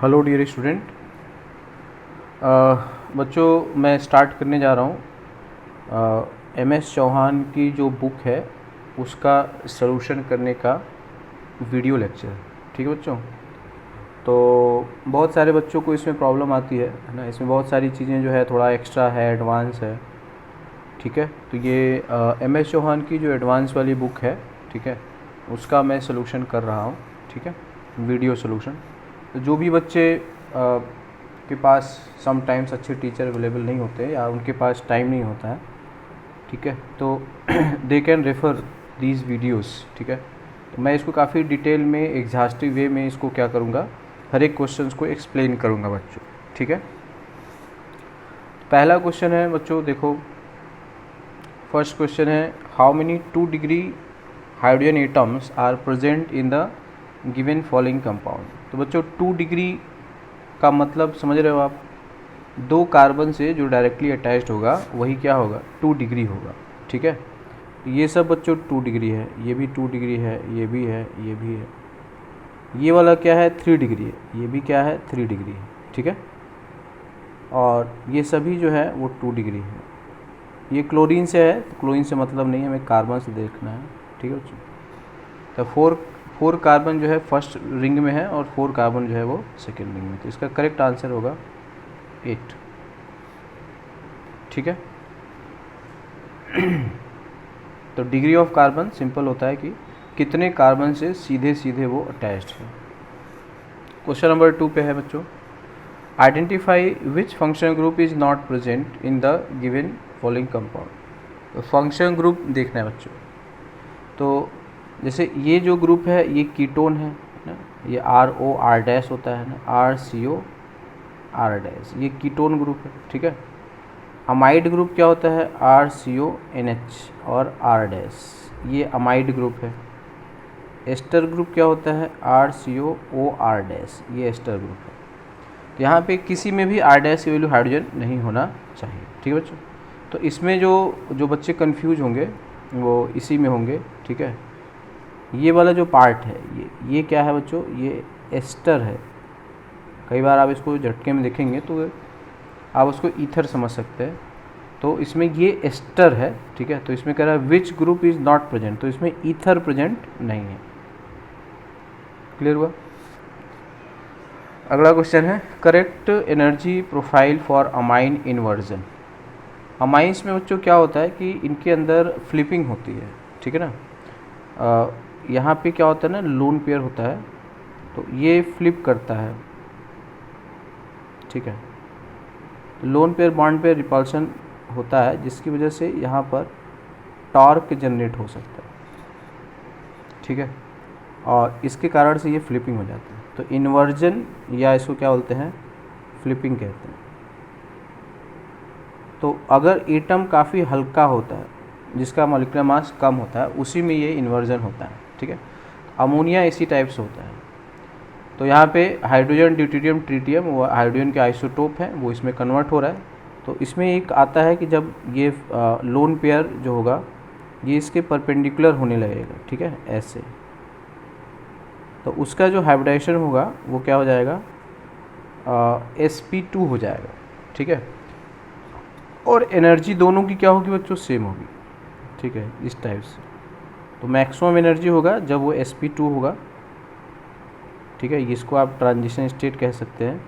Hello dear student. बच्चों मैं start करने जा रहा हूँ MS चौहान की जो बुक है उसका सलूशन करने का वीडियो लेक्चर। ठीक है बच्चों, तो बहुत सारे बच्चों को इसमें प्रॉब्लम आती है ना। इसमें बहुत सारी चीज़ें जो है थोड़ा एक्स्ट्रा है, एडवांस है। ठीक है, तो ये MS चौहान की जो एडवांस वाली बुक है, ठीक है, उसका मैं सलूशन कर रहा हूँ। ठीक है, वीडियो सलूशन। तो जो भी बच्चे के पास समटाइम्स अच्छे टीचर अवेलेबल नहीं होते या उनके पास टाइम नहीं होता है, ठीक है, तो they can refer these videos. ठीक है, तो मैं इसको काफ़ी डिटेल में एग्जॉस्टिव वे में इसको क्या करूँगा, हर एक क्वेश्चंस को एक्सप्लेन करूँगा बच्चों। ठीक है, पहला क्वेश्चन है बच्चों, देखो फर्स्ट क्वेश्चन है, how many 2 degree hydrogen atoms are present in the given following compound. तो बच्चों 2 डिग्री का मतलब समझ रहे हो आप, 2 कार्बन से जो डायरेक्टली अटैच्ड होगा वही क्या होगा, 2 डिग्री होगा। ठीक है, ये सब बच्चों 2 डिग्री है, ये भी 2 डिग्री है, ये भी है, ये भी है। ये वाला क्या है, 3 डिग्री है, ये भी क्या है, 3 डिग्री है। ठीक है, और ये सभी जो है वो 2 डिग्री है। ये क्लोरीन से है, तो क्लोरीन से मतलब नहीं है, हमें कार्बन से देखना है। ठीक है बच्चों, तो 4 कार्बन जो है फर्स्ट रिंग में है और 4 कार्बन जो है वो सेकेंड रिंग में। तो इसका करेक्ट आंसर होगा 8। ठीक है, तो डिग्री ऑफ कार्बन सिंपल होता है कि कितने कार्बन से सीधे सीधे वो अटैच्ड है। क्वेश्चन नंबर 2 पे है बच्चों, identify which function group is not present in the given following compound. तो फंक्शन ग्रुप देखना है बच्चों। तो जैसे ये जो ग्रुप है ये कीटोन है ना, ये ROR- होता है ना, RCOR-, ये कीटोन ग्रुप है। ठीक है, अमाइड ग्रुप क्या होता है, RCONH और R-, ये अमाइड ग्रुप है। एस्टर ग्रुप क्या होता है, RCOOR-, ये एस्टर ग्रुप है। तो यहाँ पे किसी में भी R- की वैल्यू हाइड्रोजन नहीं होना चाहिए। ठीक है बच्चों, तो इसमें जो बच्चे कंफ्यूज होंगे वो इसी में होंगे। ठीक है, ये वाला जो पार्ट है ये क्या है बच्चों, ये एस्टर है। कई बार आप इसको झटके में देखेंगे तो आप उसको ईथर समझ सकते हैं, तो इसमें ये एस्टर है। ठीक है, तो इसमें कह रहा है which group is not present, तो इसमें ईथर प्रेजेंट नहीं है। क्लियर हुआ। अगला क्वेश्चन है, correct energy profile for amine inversion. Amines में बच्चों क्या होता है कि इनके अंदर फ्लिपिंग होती है। ठीक है ना, यहाँ पे क्या होता है ना, लोन पेयर होता है, तो ये फ्लिप करता है। ठीक है, लोन पेयर बॉन्ड पे रिपल्शन होता है, जिसकी वजह से यहाँ पर टॉर्क जनरेट हो सकता है। ठीक है, और इसके कारण से ये फ्लिपिंग हो जाती है। तो इन्वर्जन या इसको क्या बोलते हैं, फ्लिपिंग कहते हैं। तो अगर एटम काफ़ी हल्का होता है, जिसका मॉलिक्यूलर मास कम होता है, उसी में ये इन्वर्जन होता है। ठीक है, अमोनिया इसी टाइप से होता है। तो यहाँ पे हाइड्रोजन, ड्यूटेरियम, ट्रिटियम, वो हाइड्रोजन के आइसोटोप हैं, वो इसमें कन्वर्ट हो रहा है। तो इसमें एक आता है कि जब ये लोन पेयर जो होगा ये इसके परपेंडिकुलर होने लगेगा। ठीक है, ऐसे, तो उसका जो हाइब्रिडाइजेशन होगा वो क्या हो जाएगा, sp2 हो जाएगा। ठीक है, और एनर्जी दोनों की क्या होगी बच्चों, सेम होगी। ठीक है, इस टाइप से। तो मैक्सिमम एनर्जी होगा जब वो sp2 होगा। ठीक है, इसको आप ट्रांजिशन स्टेट कह सकते हैं।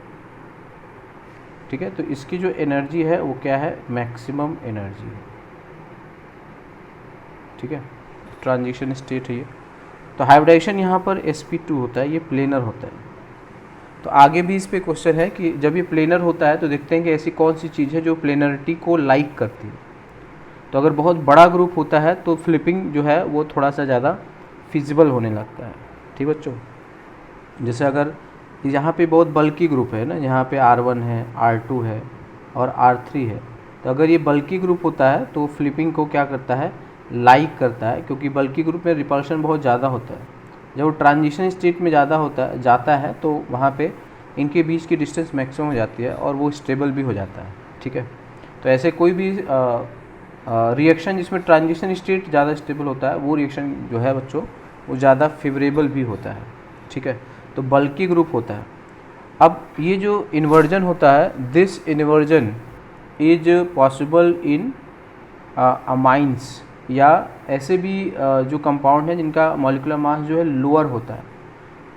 ठीक है, तो इसकी जो एनर्जी है वो क्या है, मैक्सिमम एनर्जी है। ठीक है, ट्रांजिशन स्टेट है ये। तो हाइब्रिडाइजेशन यहाँ पर sp2 होता है, ये प्लेनर होता है। तो आगे भी इस पे क्वेश्चन है कि जब ये प्लेनर होता है तो देखते हैं कि ऐसी कौन सी चीज़ है जो प्लेनरिटी को लाइक करती है। तो अगर बहुत बड़ा ग्रुप होता है तो फ्लिपिंग जो है वो थोड़ा सा ज़्यादा फिजिबल होने लगता है। ठीक बच्चों, जैसे अगर यहाँ पे बहुत बल्की ग्रुप है ना, यहाँ पे R1 है, R2 है और R3 है, तो अगर ये बल्की ग्रुप होता है तो फ्लिपिंग को क्या करता है, लाइक करता है, क्योंकि बल्की ग्रुप में रिपल्शन बहुत ज़्यादा होता है। जब वो ट्रांजिशन स्टेट में ज़्यादा जाता है तो वहाँ पे इनके बीच की डिस्टेंस मैक्सिमम हो जाती है और वो स्टेबल भी हो जाता है। ठीक है, तो ऐसे कोई भी रिएक्शन जिसमें ट्रांजिशन स्टेट ज़्यादा स्टेबल होता है, वो रिएक्शन जो है बच्चों वो ज़्यादा फेवरेबल भी होता है। ठीक है, तो बल्की ग्रुप होता है। अब ये जो इन्वर्जन होता है, this inversion is possible in amines, या ऐसे भी जो कंपाउंड हैं जिनका मॉलिक्यूलर मास जो है लोअर होता है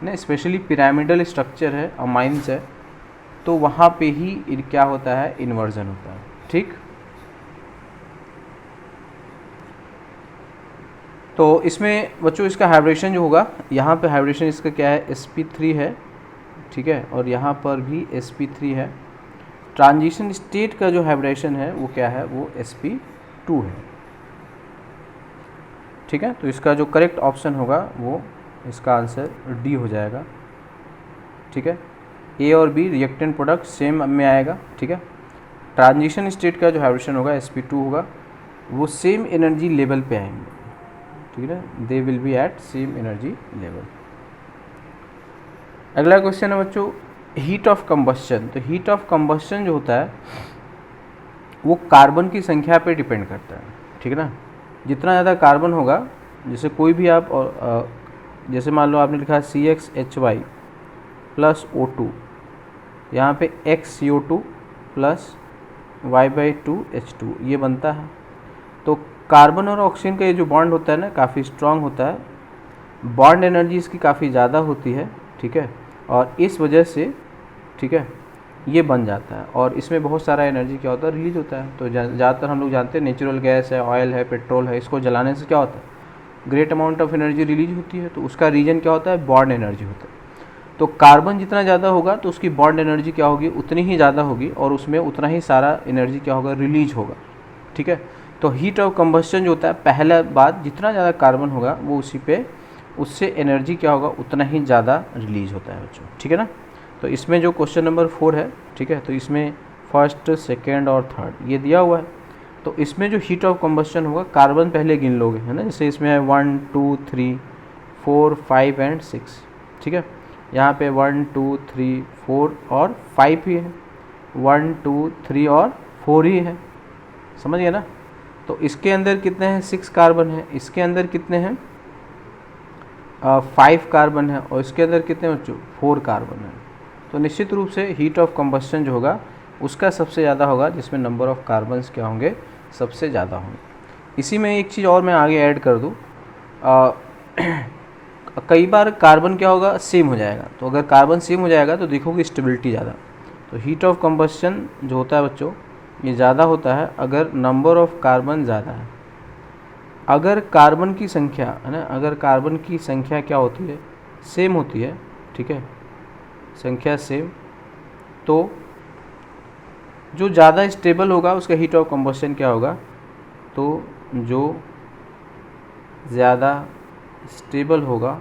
ना, स्पेशली पिरामिडल स्ट्रक्चर है, अमाइंस है, तो वहाँ पे ही क्या होता है, इन्वर्जन होता है। ठीक, तो इसमें बच्चों इसका हाइब्रिडेशन जो होगा, यहाँ पे हाइब्रिडेशन इसका क्या है, sp3 है, ठीक है, और यहाँ पर भी sp3 है। ट्रांजिशन स्टेट का जो हाइब्रिडेशन है वो क्या है, वो sp2 है। ठीक है, तो इसका जो करेक्ट ऑप्शन होगा वो इसका आंसर डी हो जाएगा। ठीक है, ए और बी रिएक्टेंट प्रोडक्ट सेम में आएगा। ठीक है, ट्रांजिशन स्टेट का जो हाइब्रिडेशन होगा sp2 होगा, वो सेम एनर्जी लेवल पे आएंगे। ठीक है, they will be at same energy level. अगला क्वेश्चन है बच्चों, हीट ऑफ कंबस्शन। तो हीट ऑफ कंबस्शन जो होता है वो कार्बन की संख्या पे डिपेंड करता है। ठीक है ना, जितना ज़्यादा कार्बन होगा, जैसे कोई भी आप जैसे मान लो आपने लिखा CxHy प्लस O2, यहाँ पे XCO2 प्लस Y/2H2 ये बनता है। तो कार्बन और ऑक्सीजन का ये जो बॉन्ड होता है ना, काफ़ी स्ट्रांग होता है, बॉन्ड एनर्जी इसकी काफ़ी ज़्यादा होती है। ठीक है, और इस वजह से, ठीक है, ये बन जाता है, और इसमें बहुत सारा एनर्जी क्या होता है, रिलीज होता है। तो ज़्यादातर हम लोग जानते हैं नेचुरल गैस है, ऑयल है, पेट्रोल है, इसको जलाने से क्या होता है, great amount of energy release होती है। तो उसका रीजन क्या होता है, बॉन्ड एनर्जी होता है। तो कार्बन जितना ज़्यादा होगा तो उसकी बॉन्ड एनर्जी क्या होगी, उतनी ही ज़्यादा होगी, और उसमें उतना ही सारा एनर्जी क्या होगा, रिलीज होगा। ठीक है, तो हीट ऑफ कंबस्शन जो होता है, पहला बात जितना ज़्यादा कार्बन होगा वो उसी पे उससे एनर्जी क्या होगा, उतना ही ज़्यादा रिलीज होता है बच्चों। ठीक है ना, तो इसमें जो क्वेश्चन नंबर 4 है, ठीक है, तो इसमें फर्स्ट, सेकेंड और थर्ड ये दिया हुआ है। तो इसमें जो हीट ऑफ कंबस्शन होगा, कार्बन पहले गिन लोगे, है ना, जैसे इसमें है 1 2 3 4 5 एंड 6। ठीक है, यहाँ पे 1 2 3 4 और 5 ही है, 1 2 3 और 4 ही है, समझ गए ना। तो इसके अंदर कितने हैं, 6 कार्बन है, इसके अंदर कितने हैं, 5 कार्बन है, और इसके अंदर कितने बच्चों, 4 कार्बन है। तो निश्चित रूप से हीट ऑफ कंबस्शन जो होगा उसका सबसे ज़्यादा होगा जिसमें नंबर ऑफ़ कार्बन्स क्या होंगे, सबसे ज़्यादा होंगे। इसी में एक चीज़ और मैं आगे ऐड कर दूँ, कई बार कार्बन क्या होगा, सेम हो जाएगा। तो अगर कार्बन सेम हो जाएगा तो देखोगे स्टेबिलिटी ज़्यादा। तो हीट ऑफ कंबस्शन जो होता है बच्चों, ये ज़्यादा होता है अगर नंबर ऑफ़ कार्बन ज़्यादा है। अगर कार्बन की संख्या, है ना, अगर कार्बन की संख्या क्या होती है, सेम होती है, ठीक है, संख्या सेम, तो जो ज़्यादा स्टेबल होगा उसका हीट ऑफ कंबस्शन क्या होगा, तो जो ज़्यादा स्टेबल होगा,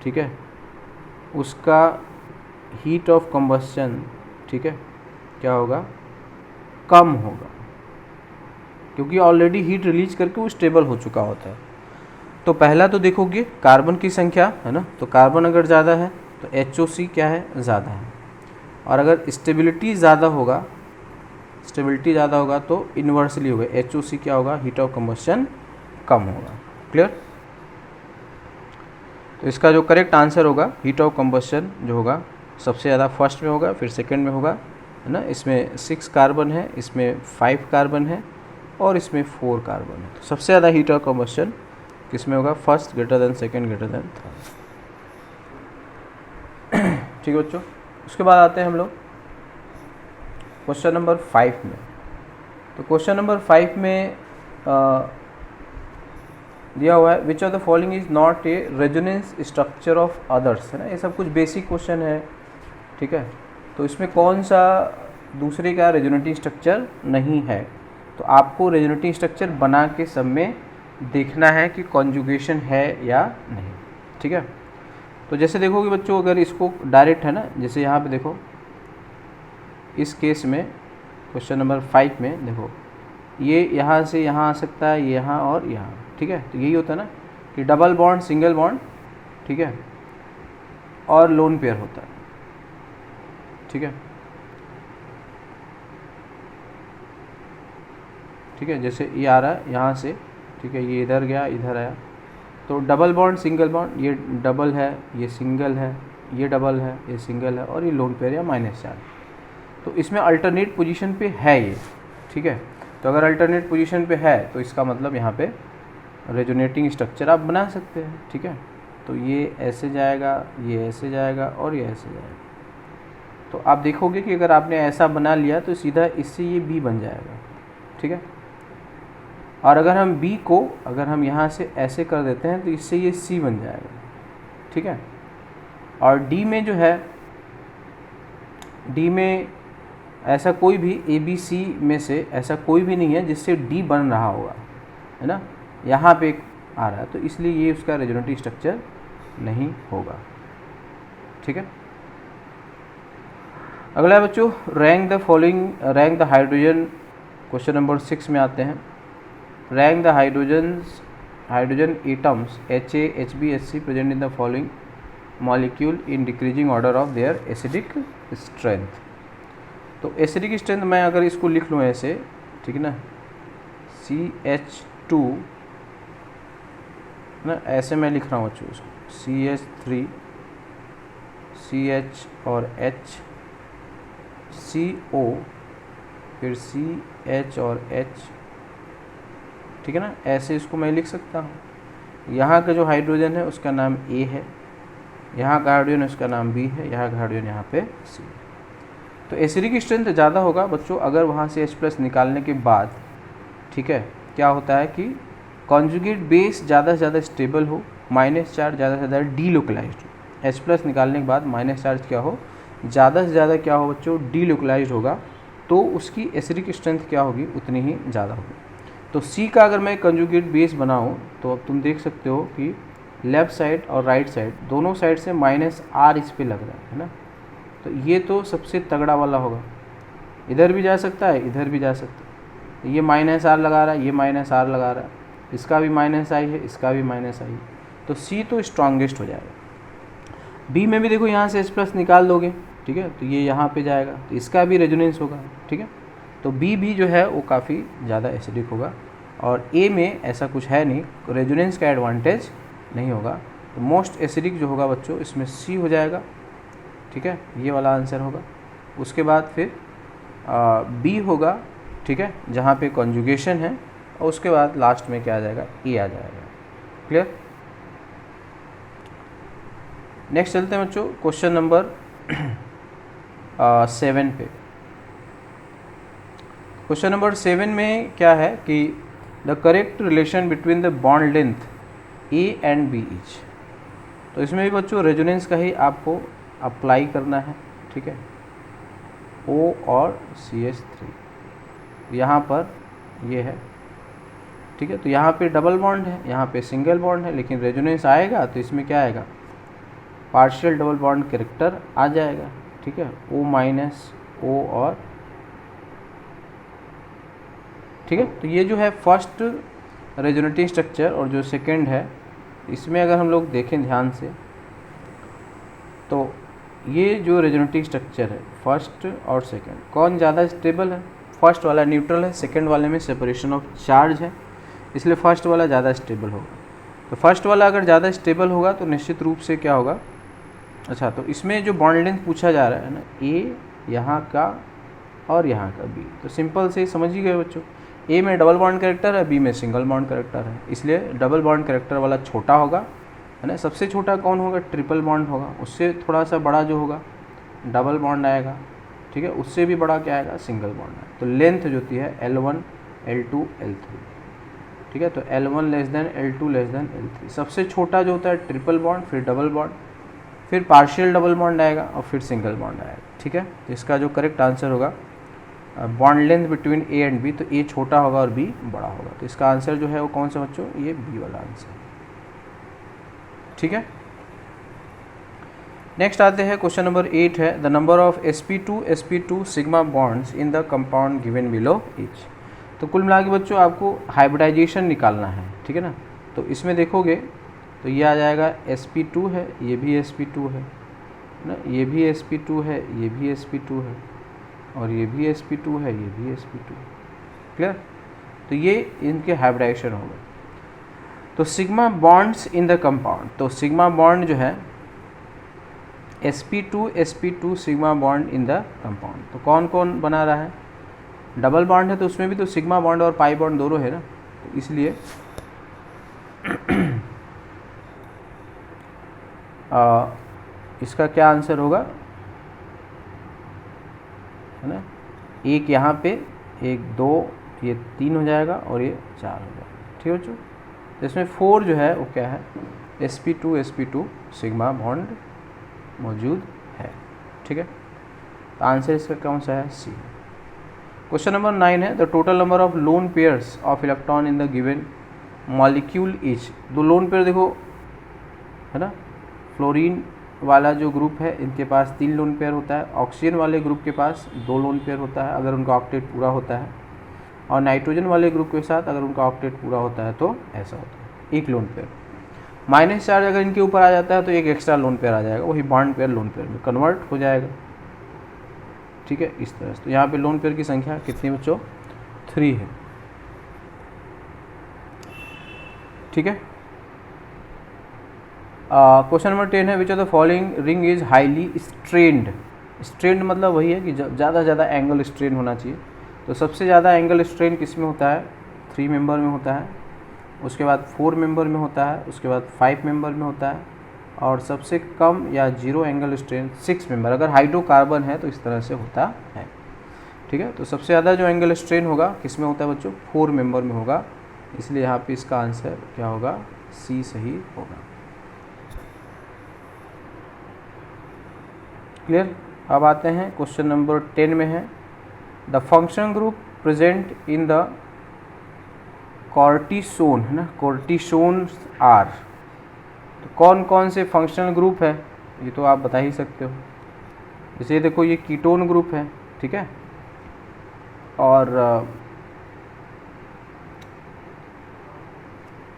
ठीक है, उसका हीट ऑफ कंबस्शन, ठीक है, क्या होगा, कम होगा, क्योंकि ऑलरेडी हीट रिलीज करके वो स्टेबल हो चुका होता है। तो पहला तो देखोगे कार्बन की संख्या, है ना, तो कार्बन अगर ज़्यादा है तो HOC क्या है, ज़्यादा है, और अगर स्टेबिलिटी ज़्यादा होगा, स्टेबिलिटी ज़्यादा होगा तो इन्वर्सली होगा, HOC क्या होगा, हीट ऑफ कंबस्शन कम होगा। क्लियर। तो इसका जो करेक्ट आंसर होगा, हीट ऑफ कंबस्शन जो होगा सबसे ज़्यादा फर्स्ट में होगा, फिर सेकंड में होगा, है ना, इसमें 6 कार्बन है, इसमें 5 कार्बन है, और इसमें 4 कार्बन है। तो सबसे ज़्यादा हीट ऑफ कंबस्शन किसमें होगा, first greater than second greater than third. ठीक है बच्चों, उसके बाद आते हैं हम लोग क्वेश्चन नंबर 5 में। तो क्वेश्चन नंबर 5 में दिया हुआ है, which of the following is not a resonance structure of others, है ना, ये सब कुछ बेसिक क्वेश्चन है। ठीक है, तो इसमें कौन सा दूसरे का रेजोनेटिंग स्ट्रक्चर नहीं है, तो आपको रेजोनेटिंग स्ट्रक्चर बना के सब में देखना है कि कॉन्जुगेशन है या नहीं। ठीक है, तो जैसे देखोगे बच्चों, अगर इसको डायरेक्ट, है ना, जैसे यहाँ पे देखो, इस केस में क्वेश्चन नंबर 5 में देखो, ये यहाँ से यहाँ आ सकता है, यहाँ और यहाँ। ठीक है, तो यही होता है ना कि डबल बॉन्ड, सिंगल बॉन्ड, ठीक है, और लोन पेयर होता है। ठीक है, ठीक है, जैसे ये आ रहा है यहाँ से, ठीक है, ये इधर गया, इधर आया, तो डबल बॉन्ड, सिंगल बॉन्ड, ये डबल है, ये सिंगल है, ये डबल है, ये सिंगल है और ये लोन पेयर या माइनस चार्ज। तो इसमें अल्टरनेट पोजीशन पे है ये, ठीक है। तो अगर अल्टरनेट पोजीशन पे है तो इसका मतलब यहाँ पे रेजोनेटिंग स्ट्रक्चर आप बना सकते हैं, ठीक है। तो ये ऐसे जाएगा, ये ऐसे जाएगा और ये ऐसे जाएगा। तो आप देखोगे कि अगर आपने ऐसा बना लिया तो सीधा इससे ये बी बन जाएगा, ठीक है। और अगर हम बी को अगर हम यहाँ से ऐसे कर देते हैं तो इससे ये सी बन जाएगा, ठीक है। और डी में जो है, डी में ऐसा कोई भी ए बी सी में से ऐसा कोई भी नहीं है जिससे डी बन रहा होगा, है ना। यहाँ पे एक आ रहा है तो इसलिए ये उसका रेजोनेटिव स्ट्रक्चर नहीं होगा, ठीक है। अगला बच्चों, rank the following, rank the hydrogen, question number 6 में आते हैं। Rank the hydrogen atoms HA, HB, HC present in the following molecule in decreasing order of their acidic strength. तो एसिडिक स्ट्रेंथ मैं अगर इसको लिख लूँ ऐसे, ठीक है ना, CH2 ना, ऐसे मैं लिख रहा हूँ बच्चों इसको, CH3 CH और H, CO फिर CH और H, ठीक है ना, ऐसे इसको मैं लिख सकता हूँ। यहाँ का जो हाइड्रोजन है उसका नाम A है, यहाँ का हाइड्रोजन उसका नाम B है, यहाँ का हाइड्रोजन यहाँ पे C। तो एसिडिक स्ट्रेंथ ज़्यादा होगा बच्चों अगर वहाँ से H+ निकालने के बाद, ठीक है, क्या होता है कि कॉन्जुगेट बेस ज़्यादा से ज़्यादा स्टेबल हो, माइनस चार्ज ज़्यादा से ज़्यादा डीलोकलाइज्ड हो। H+ निकालने के बाद माइनस चार्ज क्या हो, ज़्यादा से ज़्यादा क्या हो बच्चों, डीलोकलाइज्ड होगा, तो उसकी एसिडिक स्ट्रेंथ क्या होगी, उतनी ही ज़्यादा होगी। तो C का अगर मैं कंजुगेट बेस बनाऊँ तो अब तुम देख सकते हो कि लेफ़्ट साइड और राइट साइड दोनों साइड से -R इस पे लग रहा है ना। तो ये तो सबसे तगड़ा वाला होगा, इधर भी जा सकता है, इधर भी जा सकता है। ये -R लगा रहा है, ये -R लगा रहा है, इसका भी -I है, इसका भी -I है, तो C तो स्ट्रॉन्गेस्ट हो जाएगा। B में भी देखो यहाँ से H+ निकाल दोगे, ठीक है, तो ये यहाँ पे जाएगा, तो इसका भी रेजोनेंस होगा, ठीक है। तो B भी जो है वो काफ़ी ज़्यादा एसिडिक होगा। और A में ऐसा कुछ है नहीं, रेजोनेंस का एडवांटेज नहीं होगा। तो मोस्ट एसिडिक जो होगा बच्चों इसमें C हो जाएगा, ठीक है, ये वाला आंसर होगा। उसके बाद फिर B होगा, ठीक है, जहाँ पे कॉन्जुगेशन है, और उसके बाद लास्ट में क्या आ जाएगा, A आ जाएगा। क्लियर। नेक्स्ट चलते हैं बच्चों क्वेश्चन नंबर 7 पे। क्वेश्चन नंबर 7 में क्या है कि the correct relation between the bond length A and B etch. तो इसमें भी बच्चों रेजोनेंस का ही आपको अप्लाई करना है, ठीक है। O और CH3 यहाँ पर ये है, ठीक है। तो यहाँ पे डबल बॉन्ड है, यहाँ पे सिंगल बॉन्ड है, लेकिन रेजोनेंस आएगा तो इसमें क्या आएगा, पार्शियल डबल बॉन्ड कैरेक्टर आ जाएगा, ठीक है, O- और, ठीक है। तो ये जो है फर्स्ट रेजोनेटिंग स्ट्रक्चर, और जो सेकंड है इसमें अगर हम लोग देखें ध्यान से तो ये जो रेजोनेटिंग स्ट्रक्चर है फर्स्ट और सेकंड, कौन ज़्यादा स्टेबल है, फर्स्ट वाला न्यूट्रल है, सेकंड वाले में सेपरेशन ऑफ चार्ज है, इसलिए फर्स्ट वाला ज़्यादा स्टेबल होगा। तो फर्स्ट वाला अगर ज़्यादा स्टेबल होगा तो निश्चित रूप से क्या होगा, अच्छा, तो इसमें जो बॉन्ड लेंथ पूछा जा रहा है ना, A यहाँ का और यहाँ का B, तो सिंपल से समझ ही गए बच्चों, A में डबल बॉन्ड कैरेक्टर है, B में सिंगल बॉन्ड कैरेक्टर है, इसलिए डबल बॉन्ड कैरेक्टर वाला छोटा होगा, है ना। सबसे छोटा कौन होगा, ट्रिपल बॉन्ड होगा, उससे थोड़ा सा बड़ा जो होगा डबल बॉन्ड आएगा, ठीक है, उससे भी बड़ा क्या आएगा, सिंगल बॉन्ड आएगा। तो लेंथ जो होती है L1 L2 L3, ठीक है। तो L1 less than L2 less than L3, सबसे छोटा जो होता है ट्रिपल बॉन्ड, फिर डबल बॉन्ड, फिर पार्शियल डबल बॉन्ड आएगा और फिर सिंगल बॉन्ड आएगा, ठीक है। तो इसका जो करेक्ट आंसर होगा bond length between A and B, तो A छोटा होगा और B बड़ा होगा, तो इसका आंसर जो है वो कौन सा बच्चों, ये B वाला आंसर, ठीक है। नेक्स्ट आते हैं क्वेश्चन नंबर 8 है the number of sp2 sigma bonds in the compound given below each. तो कुल मिला के बच्चों आपको हाइब्रिडाइजेशन निकालना है, ठीक है ना। तो इसमें देखोगे तो ये आ जाएगा sp2 है, ये भी sp2 है ना, ये भी sp2 है, ये भी sp2 है, और ये भी sp2 है, ये भी sp2। क्लियर। तो ये इनके हाइब्रिडाइजेशन हो गए। तो sigma bonds in the compound, तो सिग्मा बॉन्ड जो है sp2 sigma bond in the compound. तो कौन कौन बना रहा है? डबल बॉन्ड है तो उसमें भी तो सिग्मा बॉन्ड और पाई बॉन्ड दोनों है ना, तो इसलिए इसका क्या आंसर होगा, है ना, एक यहाँ पे, एक 2, ये 3 हो जाएगा और ये 4 हो जाएगा। ठीक है बच्चों, तो इसमें 4 जो है वो क्या है, sp2 सिग्मा बॉन्ड मौजूद है। ठीक है, तो आंसर इसका कौन सा है? सी। क्वेश्चन नंबर 9 है the total number of lone pairs of electron in the given molecule is. दो लोन पेयर देखो, है ना, फ्लोरीन वाला जो ग्रुप है इनके पास 3 लोन पेयर होता है, ऑक्सीजन वाले ग्रुप के पास 2 लोन पेयर होता है अगर उनका ऑक्टेट पूरा होता है, और नाइट्रोजन वाले ग्रुप के साथ अगर उनका ऑक्टेट पूरा होता है तो ऐसा होता है, 1 लोन पेयर। माइनस चार्ज अगर इनके ऊपर आ जाता है तो एक एक्स्ट्रा लोन पेयर आ जाएगा, वही बॉन्ड पेयर लोन पेयर में कन्वर्ट हो जाएगा। ठीक है, इस तरह से। तो यहाँ पे लोन पेयर की संख्या कितनी बच्चों? 3 है। ठीक है, क्वेश्चन नंबर 10 है which of the following ring is highly strained. Strained मतलब वही है कि ज़्यादा से ज़्यादा एंगल स्ट्रेन होना चाहिए। तो सबसे ज़्यादा एंगल स्ट्रेन किस में होता है? 3 मेंबर में होता है, उसके बाद 4 मेंबर में होता है, उसके बाद 5 मेंबर में होता है, और सबसे कम या 0 एंगल स्ट्रेन 6 मेंबर। अगर हाइड्रोकार्बन है तो इस तरह से होता है। ठीक है, तो सबसे ज़्यादा जो एंगल स्ट्रेन होगा किस में होता है बच्चों? 4 मेंबर में होगा, इसलिए यहाँ पे इसका आंसर क्या होगा? सी सही होगा। क्लियर। अब आते हैं क्वेश्चन नंबर 10 में है the function group present in the cortisone, है ना, कॉर्टिसोन आर। तो कौन कौन से फंक्शनल ग्रुप है ये तो आप बता ही सकते हो। जैसे देखो ये कीटोन ग्रुप है, ठीक है, और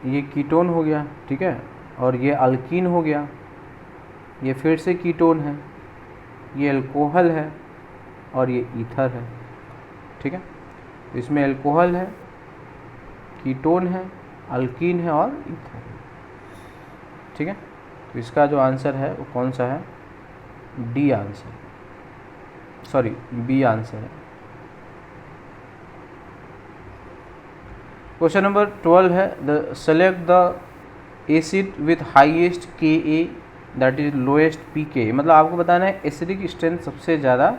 ये कीटोन हो गया, ठीक है, और ये अल्कीन हो गया, ये फिर से कीटोन है, ये अल्कोहल है, और ये ईथर है। ठीक है, तो इसमें अल्कोहल है, कीटोन है, अल्कीन है और ईथर है। ठीक है, तो इसका जो आंसर है वो कौन सा है? D answer, sorry B answer है। क्वेश्चन नंबर 12 है the select the acid with highest Ka that is lowest pK। मतलब आपको बताना है एसिडिक स्ट्रेंथ सबसे ज़्यादा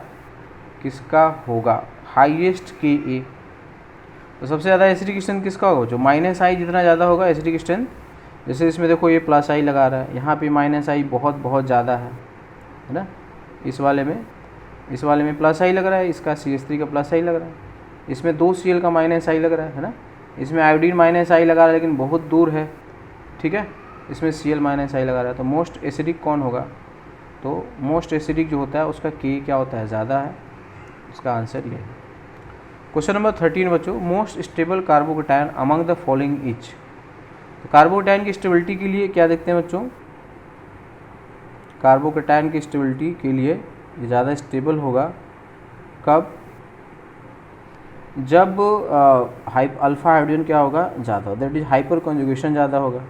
किसका होगा? Highest Ka। तो सबसे ज़्यादा एसिडिक स्ट्रेंथ किसका होगा? जो माइनस आई जितना ज़्यादा होगा एसिडिक स्ट्रेंथ। जैसे इसमें देखो ये प्लस आई लगा रहा है, यहाँ पे माइनस आई बहुत ज़्यादा है ना। इस वाले में प्लस आई लग रहा है, इसका CH3 का प्लस आई लग रहा है, इसमें 2 Cl का माइनस आई लग रहा है ना। इसमें आयोडीन माइनस आई लगा रहा है लेकिन बहुत दूर है, ठीक है, इसमें Cl माइनस आई लगा रहा है। तो मोस्ट एसिडिक कौन होगा? तो मोस्ट एसिडिक जो होता है उसका K क्या होता है? ज़्यादा है। इसका आंसर ये है। क्वेश्चन नंबर 13 बच्चों most stable carbocation among the following etch. तो कार्बोकेटायन की स्टेबिलिटी के लिए क्या देखते हैं बच्चों? कार्बोकेटायन की स्टेबिलिटी के लिए ये ज़्यादा स्टेबल होगा कब? जब अल्फा हाइड्रोजन क्या होगा? ज़्यादा, दैट इज हाइपर कॉन्जुगेशन ज़्यादा होगा,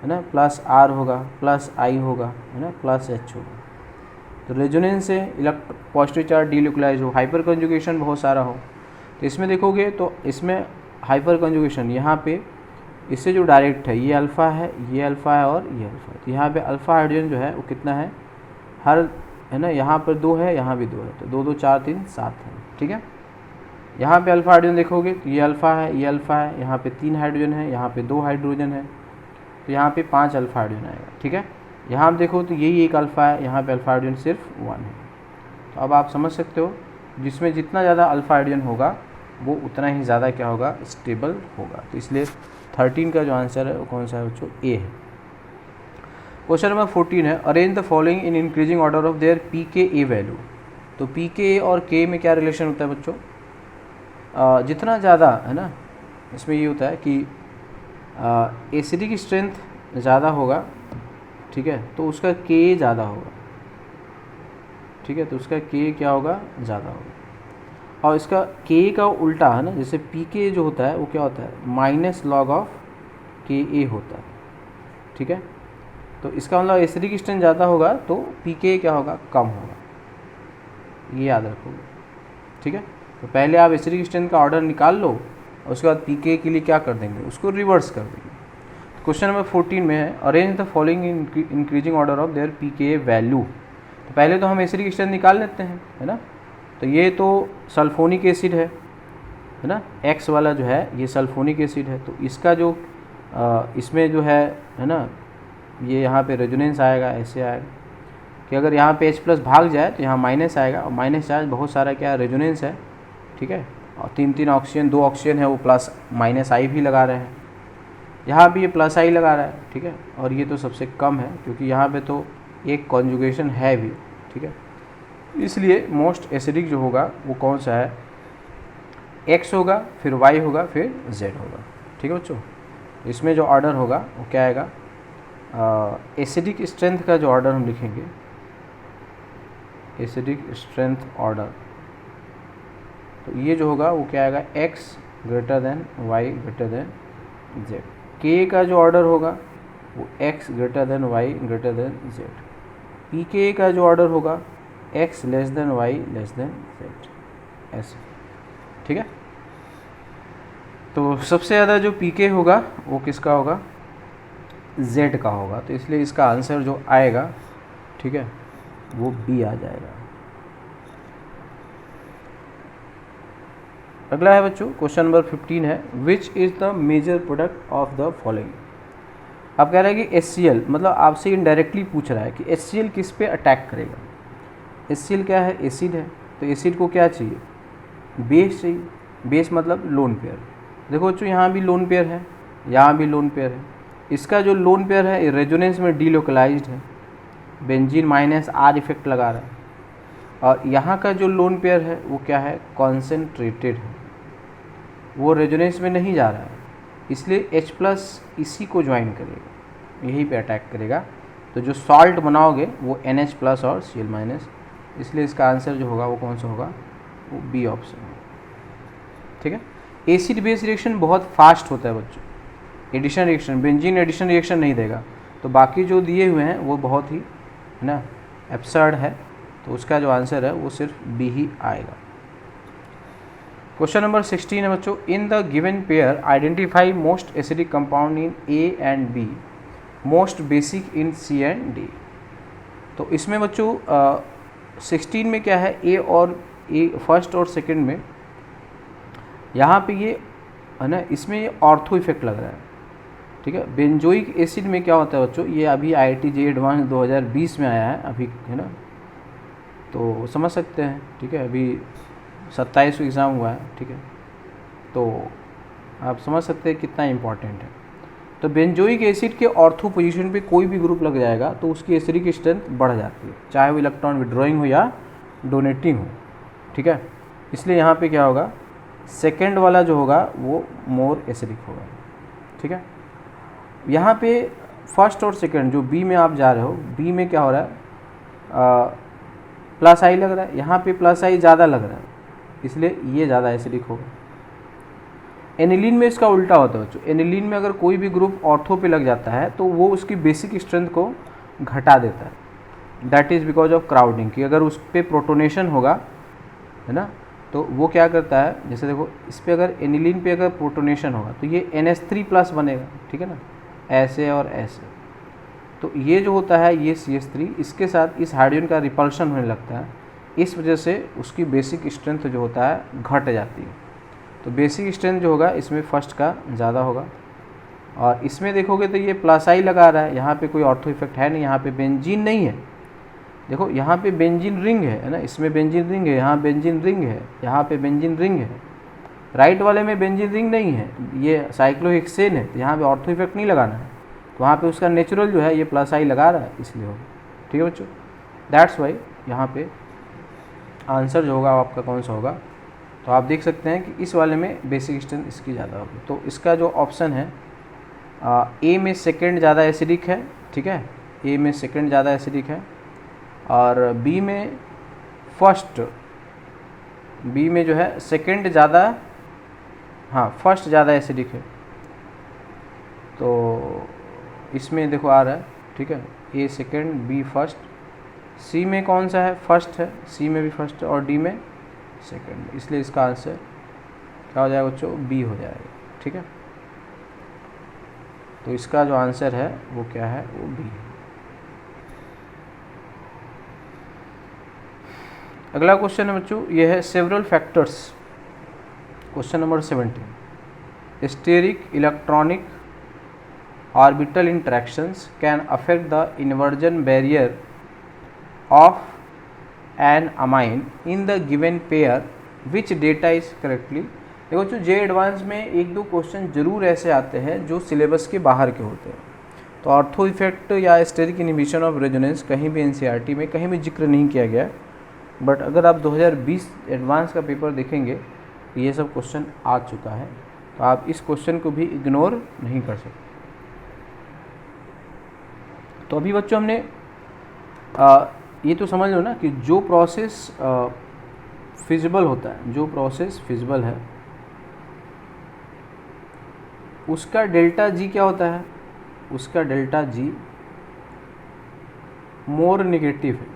है ना, प्लस R होगा, प्लस I होगा, है ना, प्लस H होगा। तो रेजोनेंस से पॉजिटिव चार्ज डीन्यूक्लियाइज हो, हाइपर कॉन्जुगेशन बहुत सारा हो। तो इसमें देखोगे तो इसमें हाइपर कॉन्जुगेशन यहाँ पे इससे जो डायरेक्ट है ये अल्फ़ा है, ये अल्फ़ा है और ये अल्फ़ा है। तो यहाँ पे अल्फ़ा हाइड्रोजन जो है वो कितना है? हर, है ना, यहाँ पर 2 है, यहाँ भी 2 है, तो 2 2 4 3 7 है। ठीक है, यहाँ पे अल्फ़ा हाइड्रोजन देखोगे तो ये अल्फ़ा है, ये अल्फ़ा है, यहाँ पे 3 हाइड्रोजन है, यहाँ पे 2 हाइड्रोजन है, तो यहाँ पे 5 अल्फ़ा हाइड्रोजन आएगा। ठीक है, यहाँ आप देखो तो यही एक अल्फ़ा है, यहाँ पे अल्फ़ा हाइड्रोजन सिर्फ 1 है। तो अब आप समझ सकते हो जिसमें जितना ज़्यादा अल्फ़ा हाइड्रोजन होगा वो उतना ही ज़्यादा क्या होगा? स्टेबल होगा। तो इसलिए 13 का जो आंसर है वो कौन सा है बच्चों? ए है। क्वेश्चन नंबर 14 है arrange the following in increasing order of their pKa value. तो pKa और K में क्या रिलेशन होता है बच्चों? जितना ज़्यादा, है ना, इसमें ये होता है कि एसिडिक स्ट्रेंथ ज़्यादा होगा, ठीक है, तो उसका Ka ज़्यादा होगा। ठीक है, तो उसका Ka क्या होगा? ज़्यादा होगा। और इसका Ka का उल्टा, है ना, जैसे pK जो होता है वो क्या होता है? माइनस लॉग ऑफ Ka होता है। ठीक है, तो इसका मतलब एसिडिक स्ट्रेंथ ज़्यादा होगा तो pKa क्या होगा, कम होगा, ये याद रखोगे, ठीक है। तो पहले आप एसिडिक स्ट्रेंथ का ऑर्डर निकाल लो और उसके बाद pKa के लिए क्या कर देंगे, उसको रिवर्स कर देंगे। क्वेश्चन नंबर 14 में है arrange the following increasing order of their pKa value. तो पहले तो हम एसिडिक स्ट्रेंथ निकाल लेते हैं, है ना। तो ये तो सल्फोनिक एसिड है ना, X वाला जो है ये सल्फोनिक एसिड है। तो इसका जो इसमें जो है ना, ये यहाँ पे रेजोनेंस आएगा, ऐसे आएगा कि अगर यहाँ पे H+ भाग जाए तो यहाँ माइनस आएगा, और माइनस चार्ज बहुत सारा क्या रेजोनेंस है, ठीक है। और 3 ऑक्सीजन, 2 ऑक्सीजन है वो प्लस माइनस आई भी लगा रहे हैं, यहाँ भी ये प्लस आई लगा रहा है, ठीक है। और ये तो सबसे कम है क्योंकि यहाँ पे तो एक कॉन्जुगेशन है भी, ठीक है। इसलिए मोस्ट एसिडिक जो होगा वो कौन सा है, X होगा, फिर Y होगा, फिर Z होगा, ठीक है बच्चों। इसमें जो ऑर्डर होगा वो क्या आएगा, एसिडिक स्ट्रेंथ का जो ऑर्डर हम लिखेंगे, एसिडिक स्ट्रेंथ ऑर्डर, तो ये जो होगा वो क्या आएगा, X greater than Y greater than Z। K का जो ऑर्डर होगा वो X greater than Y greater than Z। pKa का जो ऑर्डर होगा X less than Y less than Z, ऐसे, ठीक है। तो सबसे ज़्यादा जो pK होगा वो किसका होगा, Z का होगा। तो इसलिए इसका आंसर जो आएगा, ठीक है, वो B आ जाएगा। अगला है बच्चों क्वेश्चन नंबर 15 है which is the major product of the following. अब कह रहा है कि HCl, मतलब आपसे इनडायरेक्टली पूछ रहा है कि HCl किस पे अटैक करेगा। HCl क्या है, एसिड है, तो एसिड को क्या चाहिए, बेस चाहिए। बेस मतलब लोन पेयर। देखो बच्चों यहाँ भी लोन पेयर है, यहाँ भी लोन पेयर है। इसका जो लोन पेयर है रेजोनेंस में डीलोकलाइज्ड है, बेंजीन माइनस R इफेक्ट लगा रहा है। और यहाँ का जो लोन पेयर है वो क्या है, कॉन्सेंट्रेटेड है, वो रेजोनेंस में नहीं जा रहा है, इसलिए H+ इसी को ज्वाइन करेगा, यहीं पे अटैक करेगा। तो जो सॉल्ट बनाओगे वो NH+ और Cl-, इसलिए इसका आंसर जो होगा वो कौन सा होगा, वो B ऑप्शन है, ठीक है। एसिड बेस रिएक्शन बहुत फास्ट होता है बच्चों, addition reaction, benzene addition reaction नहीं देगा। तो बाकी जो दिए हुए हैं वो बहुत ही, है ना, एब्सर्ड है, तो उसका जो आंसर है वो सिर्फ B ही आएगा। क्वेश्चन नंबर 16 है बच्चों, इन the given pair identify most acidic compound in A and B, most basic in C and D। तो इसमें बच्चों 16 में क्या है, A और A फर्स्ट और सेकंड में यहाँ पे ये, है ना, इसमें ये ऑर्थो इफेक्ट लग रहा है, ठीक है। बेंजोइक एसिड में क्या होता है बच्चों, ये अभी IIT JEE एडवांस 2020 में आया है अभी, है ना, तो समझ सकते हैं, ठीक है। अभी 27 को एग्ज़ाम हुआ है, ठीक है, तो आप समझ सकते हैं कितना इम्पॉर्टेंट है। तो बेंजोइक एसिड के ऑर्थो पोजीशन पे कोई भी ग्रुप लग जाएगा तो उसकी एसिडिक स्ट्रेंथ बढ़ जाती है, चाहे वो इलेक्ट्रॉन विड्रॉइंग हो या डोनेटिंग हो, ठीक है। इसलिए यहाँ पे क्या होगा, सेकेंड वाला जो होगा वो मोर एसिडिक होगा, ठीक है। यहाँ पे फर्स्ट और सेकेंड जो B में आप जा रहे हो, B में क्या हो रहा है, प्लस आई लग रहा है, यहाँ पे प्लस आई ज़्यादा लग रहा है, इसलिए ये ज़्यादा एसिडिक होगा। एनिलीन में इसका उल्टा होता है बच्चों, एनिलीन में अगर कोई भी ग्रुप ऑर्थो पे लग जाता है तो वो उसकी बेसिक स्ट्रेंथ को घटा देता है, that is because of crowding, कि अगर उस पर प्रोटोनेशन होगा, है ना, तो वो क्या करता है, जैसे देखो इस पर अगर एनिलीन पे अगर प्रोटोनेशन होगा तो ये NH3+ बनेगा, ठीक है ना, ऐसे और ऐसे। तो ये जो होता है ये CH3, इसके साथ इस हाइड्रोजन का रिपल्शन होने लगता है, इस वजह से उसकी बेसिक स्ट्रेंथ जो होता है घट जाती है। तो बेसिक स्ट्रेंथ जो होगा इसमें फर्स्ट का ज़्यादा होगा। और इसमें देखोगे तो ये प्लस आई लगा रहा है, यहाँ पे कोई ऑर्थो इफेक्ट है नहीं, यहाँ पे बेंजीन नहीं है। देखो यहाँ पे बेंजीन रिंग है ना, इसमें बेंजीन रिंग है, यहाँ बेंजीन रिंग है, यहाँ पे बेंजीन रिंग है। राइट वाले में बेंजीन रिंग नहीं है, ये साइक्लोहेक्सेन है, तो यहाँ पे ऑर्थो इफेक्ट नहीं लगाना है, तो वहाँ पे उसका नेचुरल जो है ये प्लस आई लगा रहा है, इसलिए होगा, ठीक है बच्चों। दैट्स वाई यहाँ पे आंसर जो होगा आपका कौन सा होगा, तो आप देख सकते हैं कि इस वाले में बेसिक स्ट्रेंथ इसकी ज़्यादा होगी। तो इसका जो ऑप्शन है A में सेकेंड ज़्यादा एसिडिक है, ठीक है, A में सेकेंड ज़्यादा एसिडिक है, और B में फर्स्ट, B में जो है सेकेंड ज़्यादा, हाँ फर्स्ट ज़्यादा एसिडिक है। तो इसमें देखो आ रहा है ठीक है, ए सेकेंड, बी फर्स्ट, सी में कौन सा है, फर्स्ट है, सी में भी फर्स्ट है और डी में सेकेंड, इसलिए इसका आंसर क्या हो जाएगा बच्चों, बी हो जाएगा। ठीक है, तो इसका जो आंसर है वो क्या है, वो बी है। अगला क्वेश्चन है बच्चों, ये है several factors, question number 17। Steric electronic orbital interactions can affect the inversion barrier of an amine in the given pair which data is correctly. देखो बच्चों, जे एडवांस में एक दो क्वेश्चन जरूर ऐसे आते हैं जो सिलेबस के बाहर के होते हैं। तो ऑर्थो इफेक्ट या स्टेरिक इनहिबिशन ऑफ रेजोनेंस कहीं भी एनसीईआरटी में कहीं भी जिक्र नहीं किया गया, बट अगर आप 2020 एडवांस का पेपर देखेंगे तो ये सब क्वेश्चन आ चुका है, तो आप इस क्वेश्चन को भी इग्नोर नहीं कर सकते। तो अभी बच्चों हमने ये तो समझ लो ना कि जो प्रोसेस फिजिबल होता है, जो प्रोसेस फिजिबल है उसका डेल्टा जी क्या होता है, उसका डेल्टा जी मोर नेगेटिव है।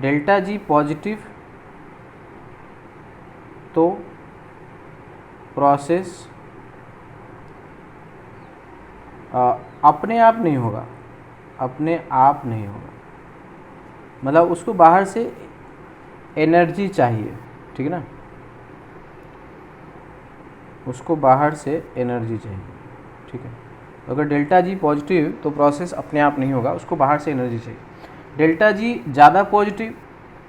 डेल्टा जी पॉजिटिव तो प्रोसेस अपने आप नहीं होगा, अपने आप नहीं होगा, मतलब उसको बाहर से एनर्जी चाहिए। ठीक है ना, उसको बाहर से एनर्जी चाहिए। ठीक है, अगर डेल्टा जी पॉजिटिव तो प्रोसेस अपने आप नहीं होगा, उसको बाहर से एनर्जी चाहिए। डेल्टा जी ज़्यादा पॉजिटिव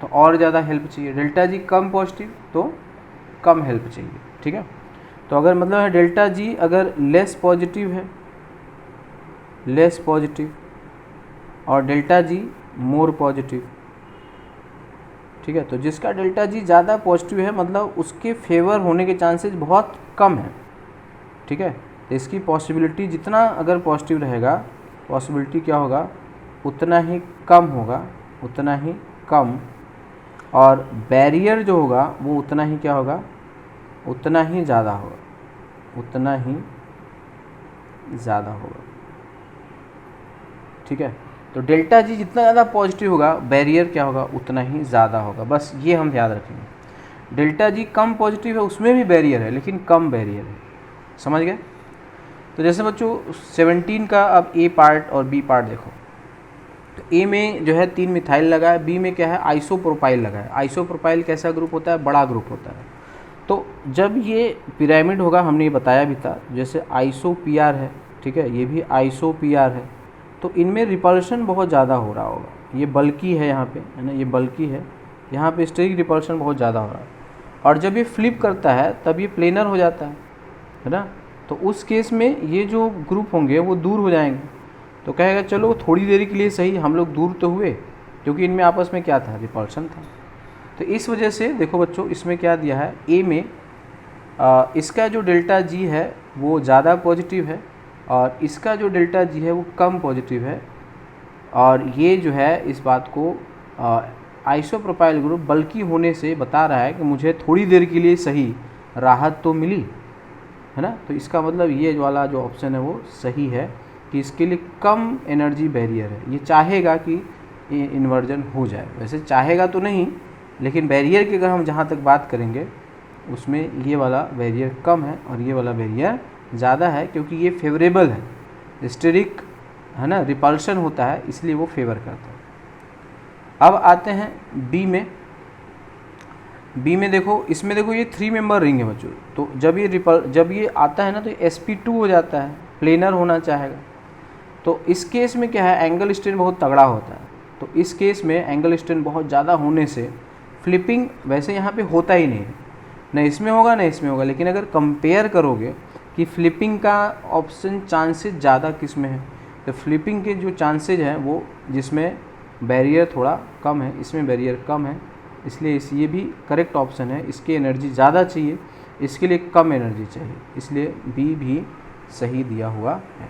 तो और ज़्यादा हेल्प चाहिए, डेल्टा जी कम पॉजिटिव तो कम हेल्प चाहिए। ठीक है, तो अगर मतलब है डेल्टा जी अगर लेस पॉजिटिव है, लेस पॉजिटिव, और डेल्टा जी मोर पॉजिटिव। ठीक है, तो जिसका डेल्टा जी ज़्यादा पॉजिटिव है मतलब उसके फेवर होने के चांसेस बहुत कम है। ठीक है, तो इसकी पॉसिबिलिटी जितना अगर पॉजिटिव रहेगा, पॉसिबिलिटी क्या होगा, उतना ही कम होगा, उतना ही कम, और बैरियर जो होगा वो उतना ही क्या होगा, उतना ही ज़्यादा होगा, उतना ही ज़्यादा होगा। ठीक है, तो डेल्टा जी जितना ज़्यादा पॉजिटिव होगा बैरियर क्या होगा, उतना ही ज़्यादा होगा। बस ये हम याद रखेंगे। डेल्टा जी कम पॉजिटिव है उसमें भी बैरियर है लेकिन कम बैरियर है। समझ गए? तो जैसे बच्चों 17 का अब ए पार्ट और बी पार्ट देखो। तो ए में जो है 3 मिथाइल लगा है, बी में क्या है, आइसोप्रोपाइल लगा है। आइसोप्रोपाइल कैसा ग्रुप होता है, बड़ा ग्रुप होता है। तो जब ये पिरामिड होगा, हमने ये बताया भी था, जैसे आइसो पीआर है, ठीक है, ये भी आइसो पीआर है, तो इनमें रिपल्शन बहुत ज़्यादा हो रहा होगा। ये बल्कि है यहाँ पे, है ना, ये बल्कि है, यहाँ पे स्टेरिक रिपल्शन बहुत ज़्यादा हो रहा है। और जब ये फ्लिप करता है तब ये प्लेनर हो जाता है ना। तो उस केस में ये जो ग्रुप होंगे वो दूर हो जाएंगे। तो कहेगा चलो थोड़ी देर के लिए सही हम लोग दूर तो हुए, क्योंकि इनमें आपस में क्या था, रिपल्शन था। तो इस वजह से देखो बच्चों, इसमें क्या दिया है, ए में इसका जो डेल्टा जी है वो ज़्यादा पॉजिटिव है और इसका जो डेल्टा जी है वो कम पॉजिटिव है। और ये जो है इस बात को आइसोप्रोपाइल ग्रुप बल्कि होने से बता रहा है कि मुझे थोड़ी देर के लिए सही राहत तो मिली, है ना। तो इसका मतलब ये वाला जो ऑप्शन है वो सही है कि इसके लिए कम एनर्जी बैरियर है। ये चाहेगा कि इन्वर्जन हो जाए, वैसे चाहेगा तो नहीं, लेकिन बैरियर की अगर हम जहाँ तक बात करेंगे उसमें ये वाला बैरियर कम है और ये वाला बैरियर ज़्यादा है, क्योंकि ये फेवरेबल है, स्टेरिक है ना, रिपल्शन होता है, इसलिए वो फेवर करता है। अब आते हैं बी में। बी में देखो, इसमें देखो ये 3 मेंबर रिंग है बच्चों। तो जब ये आता है ना तो sp2 हो जाता है, प्लेनर होना चाहेगा। तो इस केस में क्या है, एंगल स्ट्रेन बहुत तगड़ा होता है। तो इस केस में एंगल स्ट्रेन बहुत ज़्यादा होने से फ्लिपिंग वैसे यहाँ पे होता ही नहीं है, न इसमें होगा न इसमें होगा। लेकिन अगर कंपेयर करोगे कि फ्लिपिंग का ऑप्शन चांसेस ज़्यादा किस में है, तो फ्लिपिंग के जो चांसेज हैं वो जिसमें बैरियर थोड़ा कम है, इसमें बैरियर कम है, इसलिए ये भी करेक्ट ऑप्शन है। इसकी एनर्जी ज़्यादा चाहिए, इसके लिए कम एनर्जी चाहिए, इसलिए बी भी सही दिया हुआ है।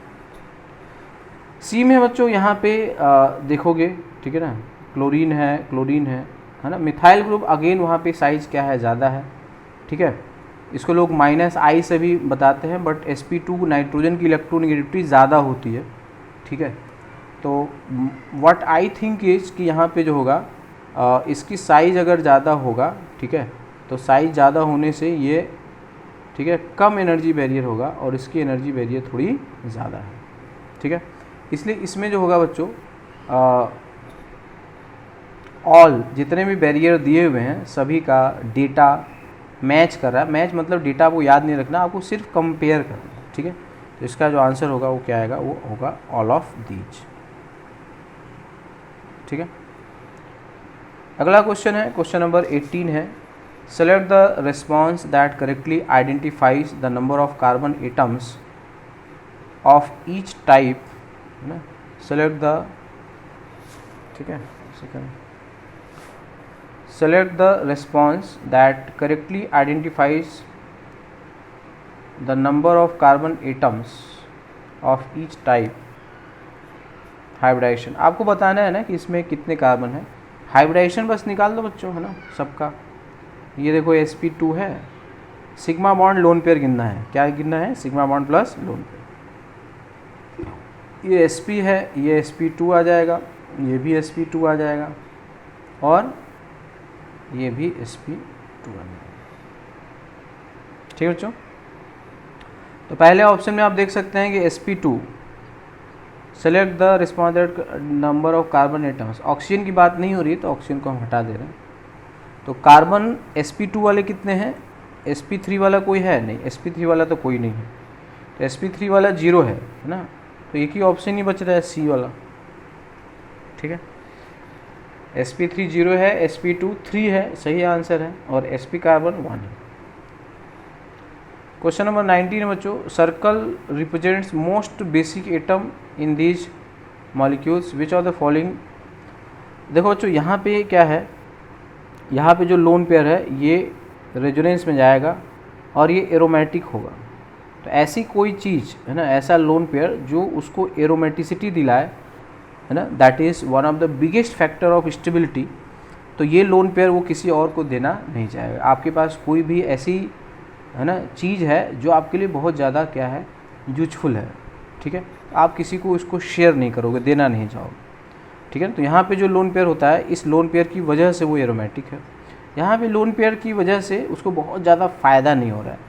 सी में बच्चों यहाँ पे देखोगे, ठीक है ना, क्लोरीन है ना, मिथाइल ग्रुप अगेन वहाँ पे साइज क्या है, ज़्यादा है, ठीक है। इसको लोग -I से भी बताते हैं, बट sp2 नाइट्रोजन की इलेक्ट्रोनेगेटिविटी ज़्यादा होती है, ठीक है। तो व्हाट आई थिंक इज कि यहाँ पे जो होगा इसकी साइज़ अगर ज़्यादा होगा, ठीक है, तो साइज़ ज़्यादा होने से ये, ठीक है, कम एनर्जी बैरियर होगा और इसकी एनर्जी बैरियर थोड़ी ज़्यादा है, ठीक है। इसलिए इसमें जो होगा बच्चों ऑल जितने भी बैरियर दिए हुए हैं सभी का डेटा मैच कर रहा है। मैच मतलब डेटा आपको याद नहीं रखना, आपको सिर्फ कंपेयर करना है, ठीक है। तो इसका जो आंसर होगा वो क्या आएगा, वो होगा ऑल ऑफ दीज, ठीक है। अगला क्वेश्चन है, क्वेश्चन नंबर 18 है, select the response that correctly identifies the number of carbon atoms of each type, है ना। सेलेक्ट द, ठीक है, select the response that correctly identifies the number of carbon atoms of each type hybridisation. आपको बताना है ना कि इसमें कितने कार्बन है। हाइब्रिडाइजेशन बस निकाल दो बच्चों, है ना, सबका। ये देखो sp2 है, सिग्मा बॉन्ड लोन पेयर गिनना है। क्या गिनना है? Sigma bond plus lone pair. ये sp है, ये sp2 आ जाएगा, ये भी sp2 आ जाएगा और ये भी sp2 आ जाएगा, ठीक है बच्चों। तो पहले ऑप्शन में आप देख सकते हैं कि sp2 select the responded number of carbon atoms. Oxygen की बात नहीं हो रही, तो ऑक्सीजन को हम हटा दे रहे हैं। तो कार्बन sp2 वाले कितने हैं? sp3 वाला कोई है नहीं, sp3 वाला तो कोई नहीं है, तो sp3 वाला 0 है ना। तो एक ही ऑप्शन ही बच रहा है, C वाला, ठीक है। sp3 0 है, sp2 3 है, सही आंसर है, और sp कार्बन 1 है। क्वेश्चन नंबर 19 है बच्चों, circle represents most basic atom in these molecules which of the following. देखो बच्चों, यहाँ पे क्या है, यहाँ पे जो लोन पेयर है ये रेजोनेंस में जाएगा और ये एरोमेटिक होगा। तो ऐसी कोई चीज़ है ना, ऐसा लोन पेयर जो उसको एरोमेटिसिटी दिलाए, है ना, that is one of the biggest factor of stability. तो ये लोन पेयर वो किसी और को देना नहीं चाहेगा। आपके पास कोई भी ऐसी, है ना, चीज़ है जो आपके लिए बहुत ज़्यादा क्या है, यूजफुल है, ठीक है, आप किसी को इसको शेयर नहीं करोगे, देना नहीं चाहोगे, ठीक है। तो यहाँ पे जो लोन पेयर होता है, इस लोन पेयर की वजह से वो एरोमेटिक है। यहाँ पे लोन पेयर की वजह से उसको बहुत ज़्यादा फ़ायदा नहीं हो रहा है।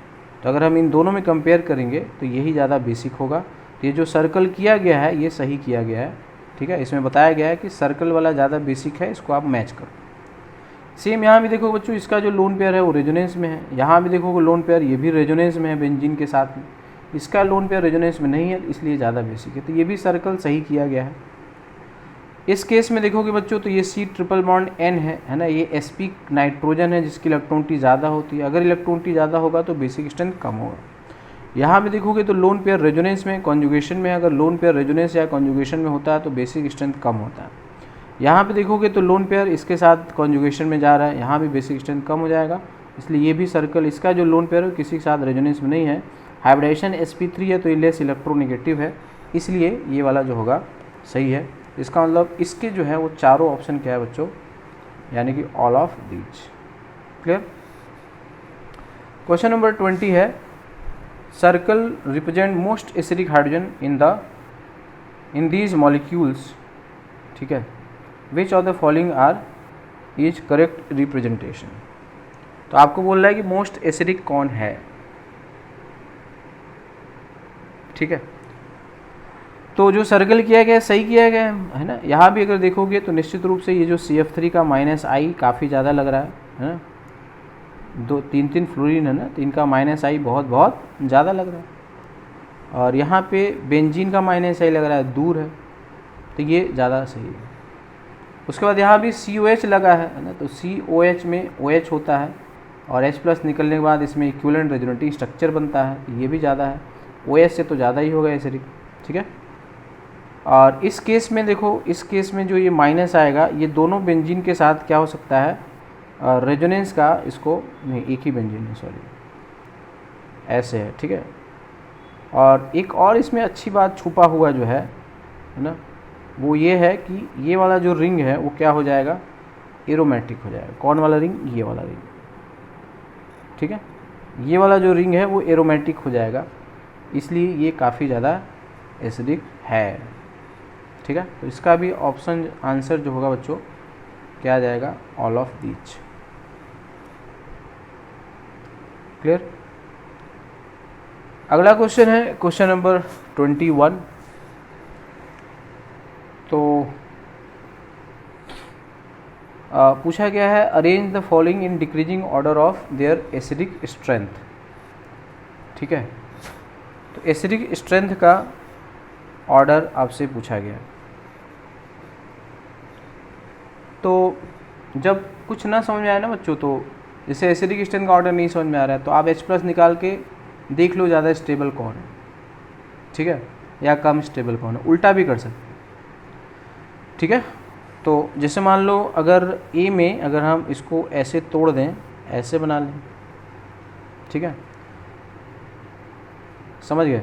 तो अगर हम इन दोनों में कंपेयर करेंगे तो यही ज़्यादा बेसिक होगा। तो ये जो सर्कल किया गया है ये सही किया गया है, ठीक है। इसमें बताया गया है कि सर्कल वाला ज़्यादा बेसिक है, इसको आप मैच करो। सेम यहाँ भी देखो बच्चों, इसका जो लोन पेयर है वो रेजोनेंस में है। यहाँ भी देखो लोन पेयर, ये भी रेजोनेंस में है बेंजीन के साथ में। इसका लोन पेयर रेजोनेंस में नहीं है, इसलिए ज़्यादा बेसिक है। तो ये भी सर्कल सही किया गया है। इस केस में देखोगे बच्चों, तो ये C ट्रिपल बॉन्ड N है ना, ये sp नाइट्रोजन है जिसकी इलेक्ट्रॉनिटी ज़्यादा होती है। अगर इलेक्ट्रॉनिटी ज़्यादा होगा तो बेसिक स्ट्रेंथ कम होगा। यहाँ भी देखोगे तो लोन पेयर रेजोनेंस में, कॉन्जुगेशन में, अगर लोन पेयर रेजोनेंस या कॉन्जुगेशन में होता है तो बेसिक स्ट्रेंथ कम होता है। यहाँ पे देखोगे तो लोन पेयर इसके साथ कॉन्जुगेशन में जा रहा है, यहाँ भी बेसिक स्ट्रेंथ कम हो जाएगा। इसलिए ये भी सर्कल, इसका जो लोन पेयर है किसी के साथ रेजोनेंस में नहीं है। हाइब्रिडाइजेशन sp3 है तो ये लेस इलेक्ट्रोनेगेटिव है, इसलिए ये वाला जो होगा सही है। इसका मतलब इसके जो है वो चारों ऑप्शन क्या है बच्चों, यानी कि all of these. Clear. Question number 20 है, circle represent most acidic hydrogen in these molecules, ठीक है, which of the following are is correct representation. तो आपको बोल रहा है कि मोस्ट एसिडिक कौन है, ठीक है। तो जो सर्कल किया गया है सही किया गया है ना। यहाँ भी अगर देखोगे तो निश्चित रूप से ये जो CF3 का -I काफ़ी ज़्यादा लग रहा है ना। 2-3 फ्लोरीन है ना, तो इनका -I बहुत ज़्यादा लग रहा है। और यहाँ पे बेंजीन का -I लग रहा है, दूर है, तो ये ज़्यादा सही है। उसके बाद यहाँ भी COH लगा है ना, तो COH में OH होता है और H+ निकलने के बाद इसमें इक्विवेलेंट रेजोनेटिंग स्ट्रक्चर बनता है, तो ये भी ज़्यादा है। OH से तो ज़्यादा ही होगा एसिडिक, ठीक है। और इस केस में देखो, इस केस में जो ये माइनस आएगा, ये दोनों बेंजीन के साथ क्या हो सकता है, रेजोनेंस का, इसको नहीं, एक ही बेंजीन है, सॉरी, ऐसे है, ठीक है। और एक और इसमें अच्छी बात छुपा हुआ जो है ना, वो ये है कि ये वाला जो रिंग है वो क्या हो जाएगा, एरोमेटिक हो जाएगा। कौन वाला रिंग? ये वाला रिंग, ठीक है। ये वाला जो रिंग है वो एरोमेटिक हो जाएगा, इसलिए ये काफ़ी ज़्यादा एसिडिक है। ठीक है, तो इसका भी ऑप्शन आंसर जो होगा बच्चों क्या आ जाएगा, ऑल ऑफ दीज। क्लियर। अगला क्वेश्चन है क्वेश्चन नंबर 21। तो पूछा गया है arrange the following in decreasing order of their acidic strength. ठीक है, तो एसिडिक स्ट्रेंथ का ऑर्डर आपसे पूछा गया। तो जब कुछ ना समझ में आए ना बच्चों, तो जैसे एसिडिक स्ट्रेंथ का ऑर्डर नहीं समझ में आ रहा है तो आप H+ निकाल के देख लो ज़्यादा स्टेबल कौन है, ठीक है, या कम स्टेबल कौन है, उल्टा भी कर सकते हैं। ठीक है, तो जैसे मान लो अगर A में अगर हम इसको ऐसे तोड़ दें, ऐसे बना लें, ठीक है, समझ गए,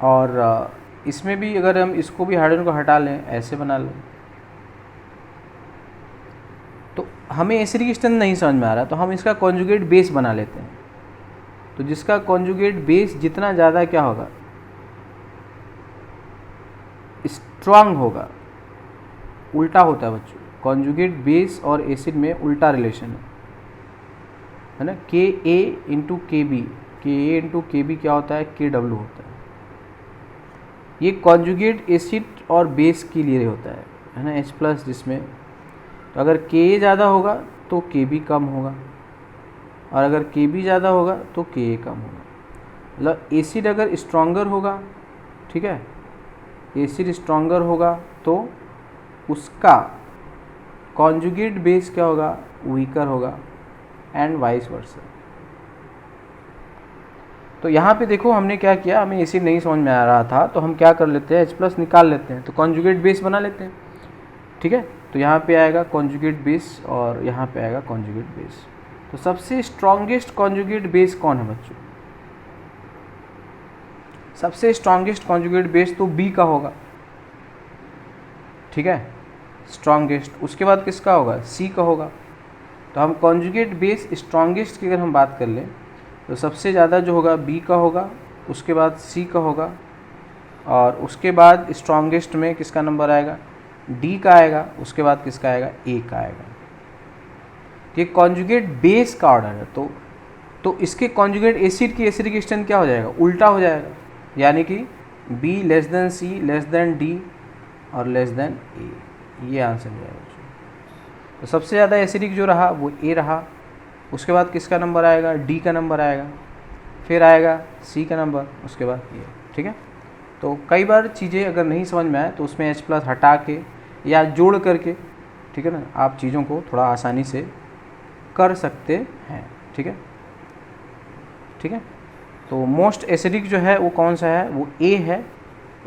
और इसमें भी अगर हम इसको भी हाइड्रोजन को हटा लें, ऐसे बना लें, तो हमें एसिडिक स्ट्रेंथ नहीं समझ में आ रहा तो हम इसका कॉन्जुगेट बेस बना लेते हैं। तो जिसका कॉन्जुगेट बेस जितना ज़्यादा क्या होगा, स्ट्रांग होगा, उल्टा होता है बच्चों, कॉन्जुगेट बेस और एसिड में उल्टा रिलेशन है ना। Ka इंटू के बी, Ka इंटू के बी क्या होता है, Kw होता है। ये कॉन्जुगेट एसिड और बेस के लिए होता है ना, H+ जिसमें, तो अगर Ka ज़्यादा होगा तो Kb कम होगा, और अगर Kb ज़्यादा होगा तो Ka कम होगा। मतलब एसिड अगर स्ट्रॉन्गर होगा, ठीक है, एसिड स्ट्रॉन्गर होगा तो उसका कॉन्जुगेट बेस क्या होगा, वीकर होगा, एंड वाइस वर्सा। तो यहाँ पे देखो हमने क्या किया, हमें एसिड नहीं समझ में आ रहा था तो हम क्या कर लेते हैं, H+ निकाल लेते हैं, तो कॉन्जुगेट बेस बना लेते हैं। ठीक है, तो यहाँ पे आएगा कॉन्जुगेट बेस और यहाँ पे आएगा कॉन्जुगेट बेस। तो सबसे स्ट्रॉन्गेस्ट कॉन्जुगेट बेस कौन है बच्चों, सबसे स्ट्रॉन्गेस्ट कॉन्जुगेट बेस तो B का होगा। ठीक है, स्ट्रॉन्गेस्ट, उसके बाद किसका होगा, C का होगा। तो हम कॉन्जुगेट बेस स्ट्रॉन्गेस्ट की अगर हम बात कर लें तो सबसे ज़्यादा जो होगा B का होगा, उसके बाद C का होगा, और उसके बाद स्ट्रॉन्गेस्ट में किसका नंबर आएगा, D का आएगा, उसके बाद किसका आएगा, A का आएगा। ये कॉन्जुगेट बेस का ऑर्डर है। तो इसके कॉन्जुगेट एसिड की एसिडिक स्ट्रेंथ क्या हो जाएगा, उल्टा हो जाएगा, यानी कि B < C < D और < A, ये आंसर हो जाएगा। तो सबसे ज़्यादा एसिडिक जो रहा वो A रहा, उसके बाद किसका नंबर आएगा, D का नंबर आएगा, फिर आएगा C का नंबर, उसके बाद A। ठीक है, तो कई बार चीज़ें अगर नहीं समझ में आए तो उसमें H+ हटा के या जोड़ करके, ठीक है ना, आप चीज़ों को थोड़ा आसानी से कर सकते हैं। ठीक है, ठीक है, तो मोस्ट एसिडिक जो है वो कौन सा है, वो A है,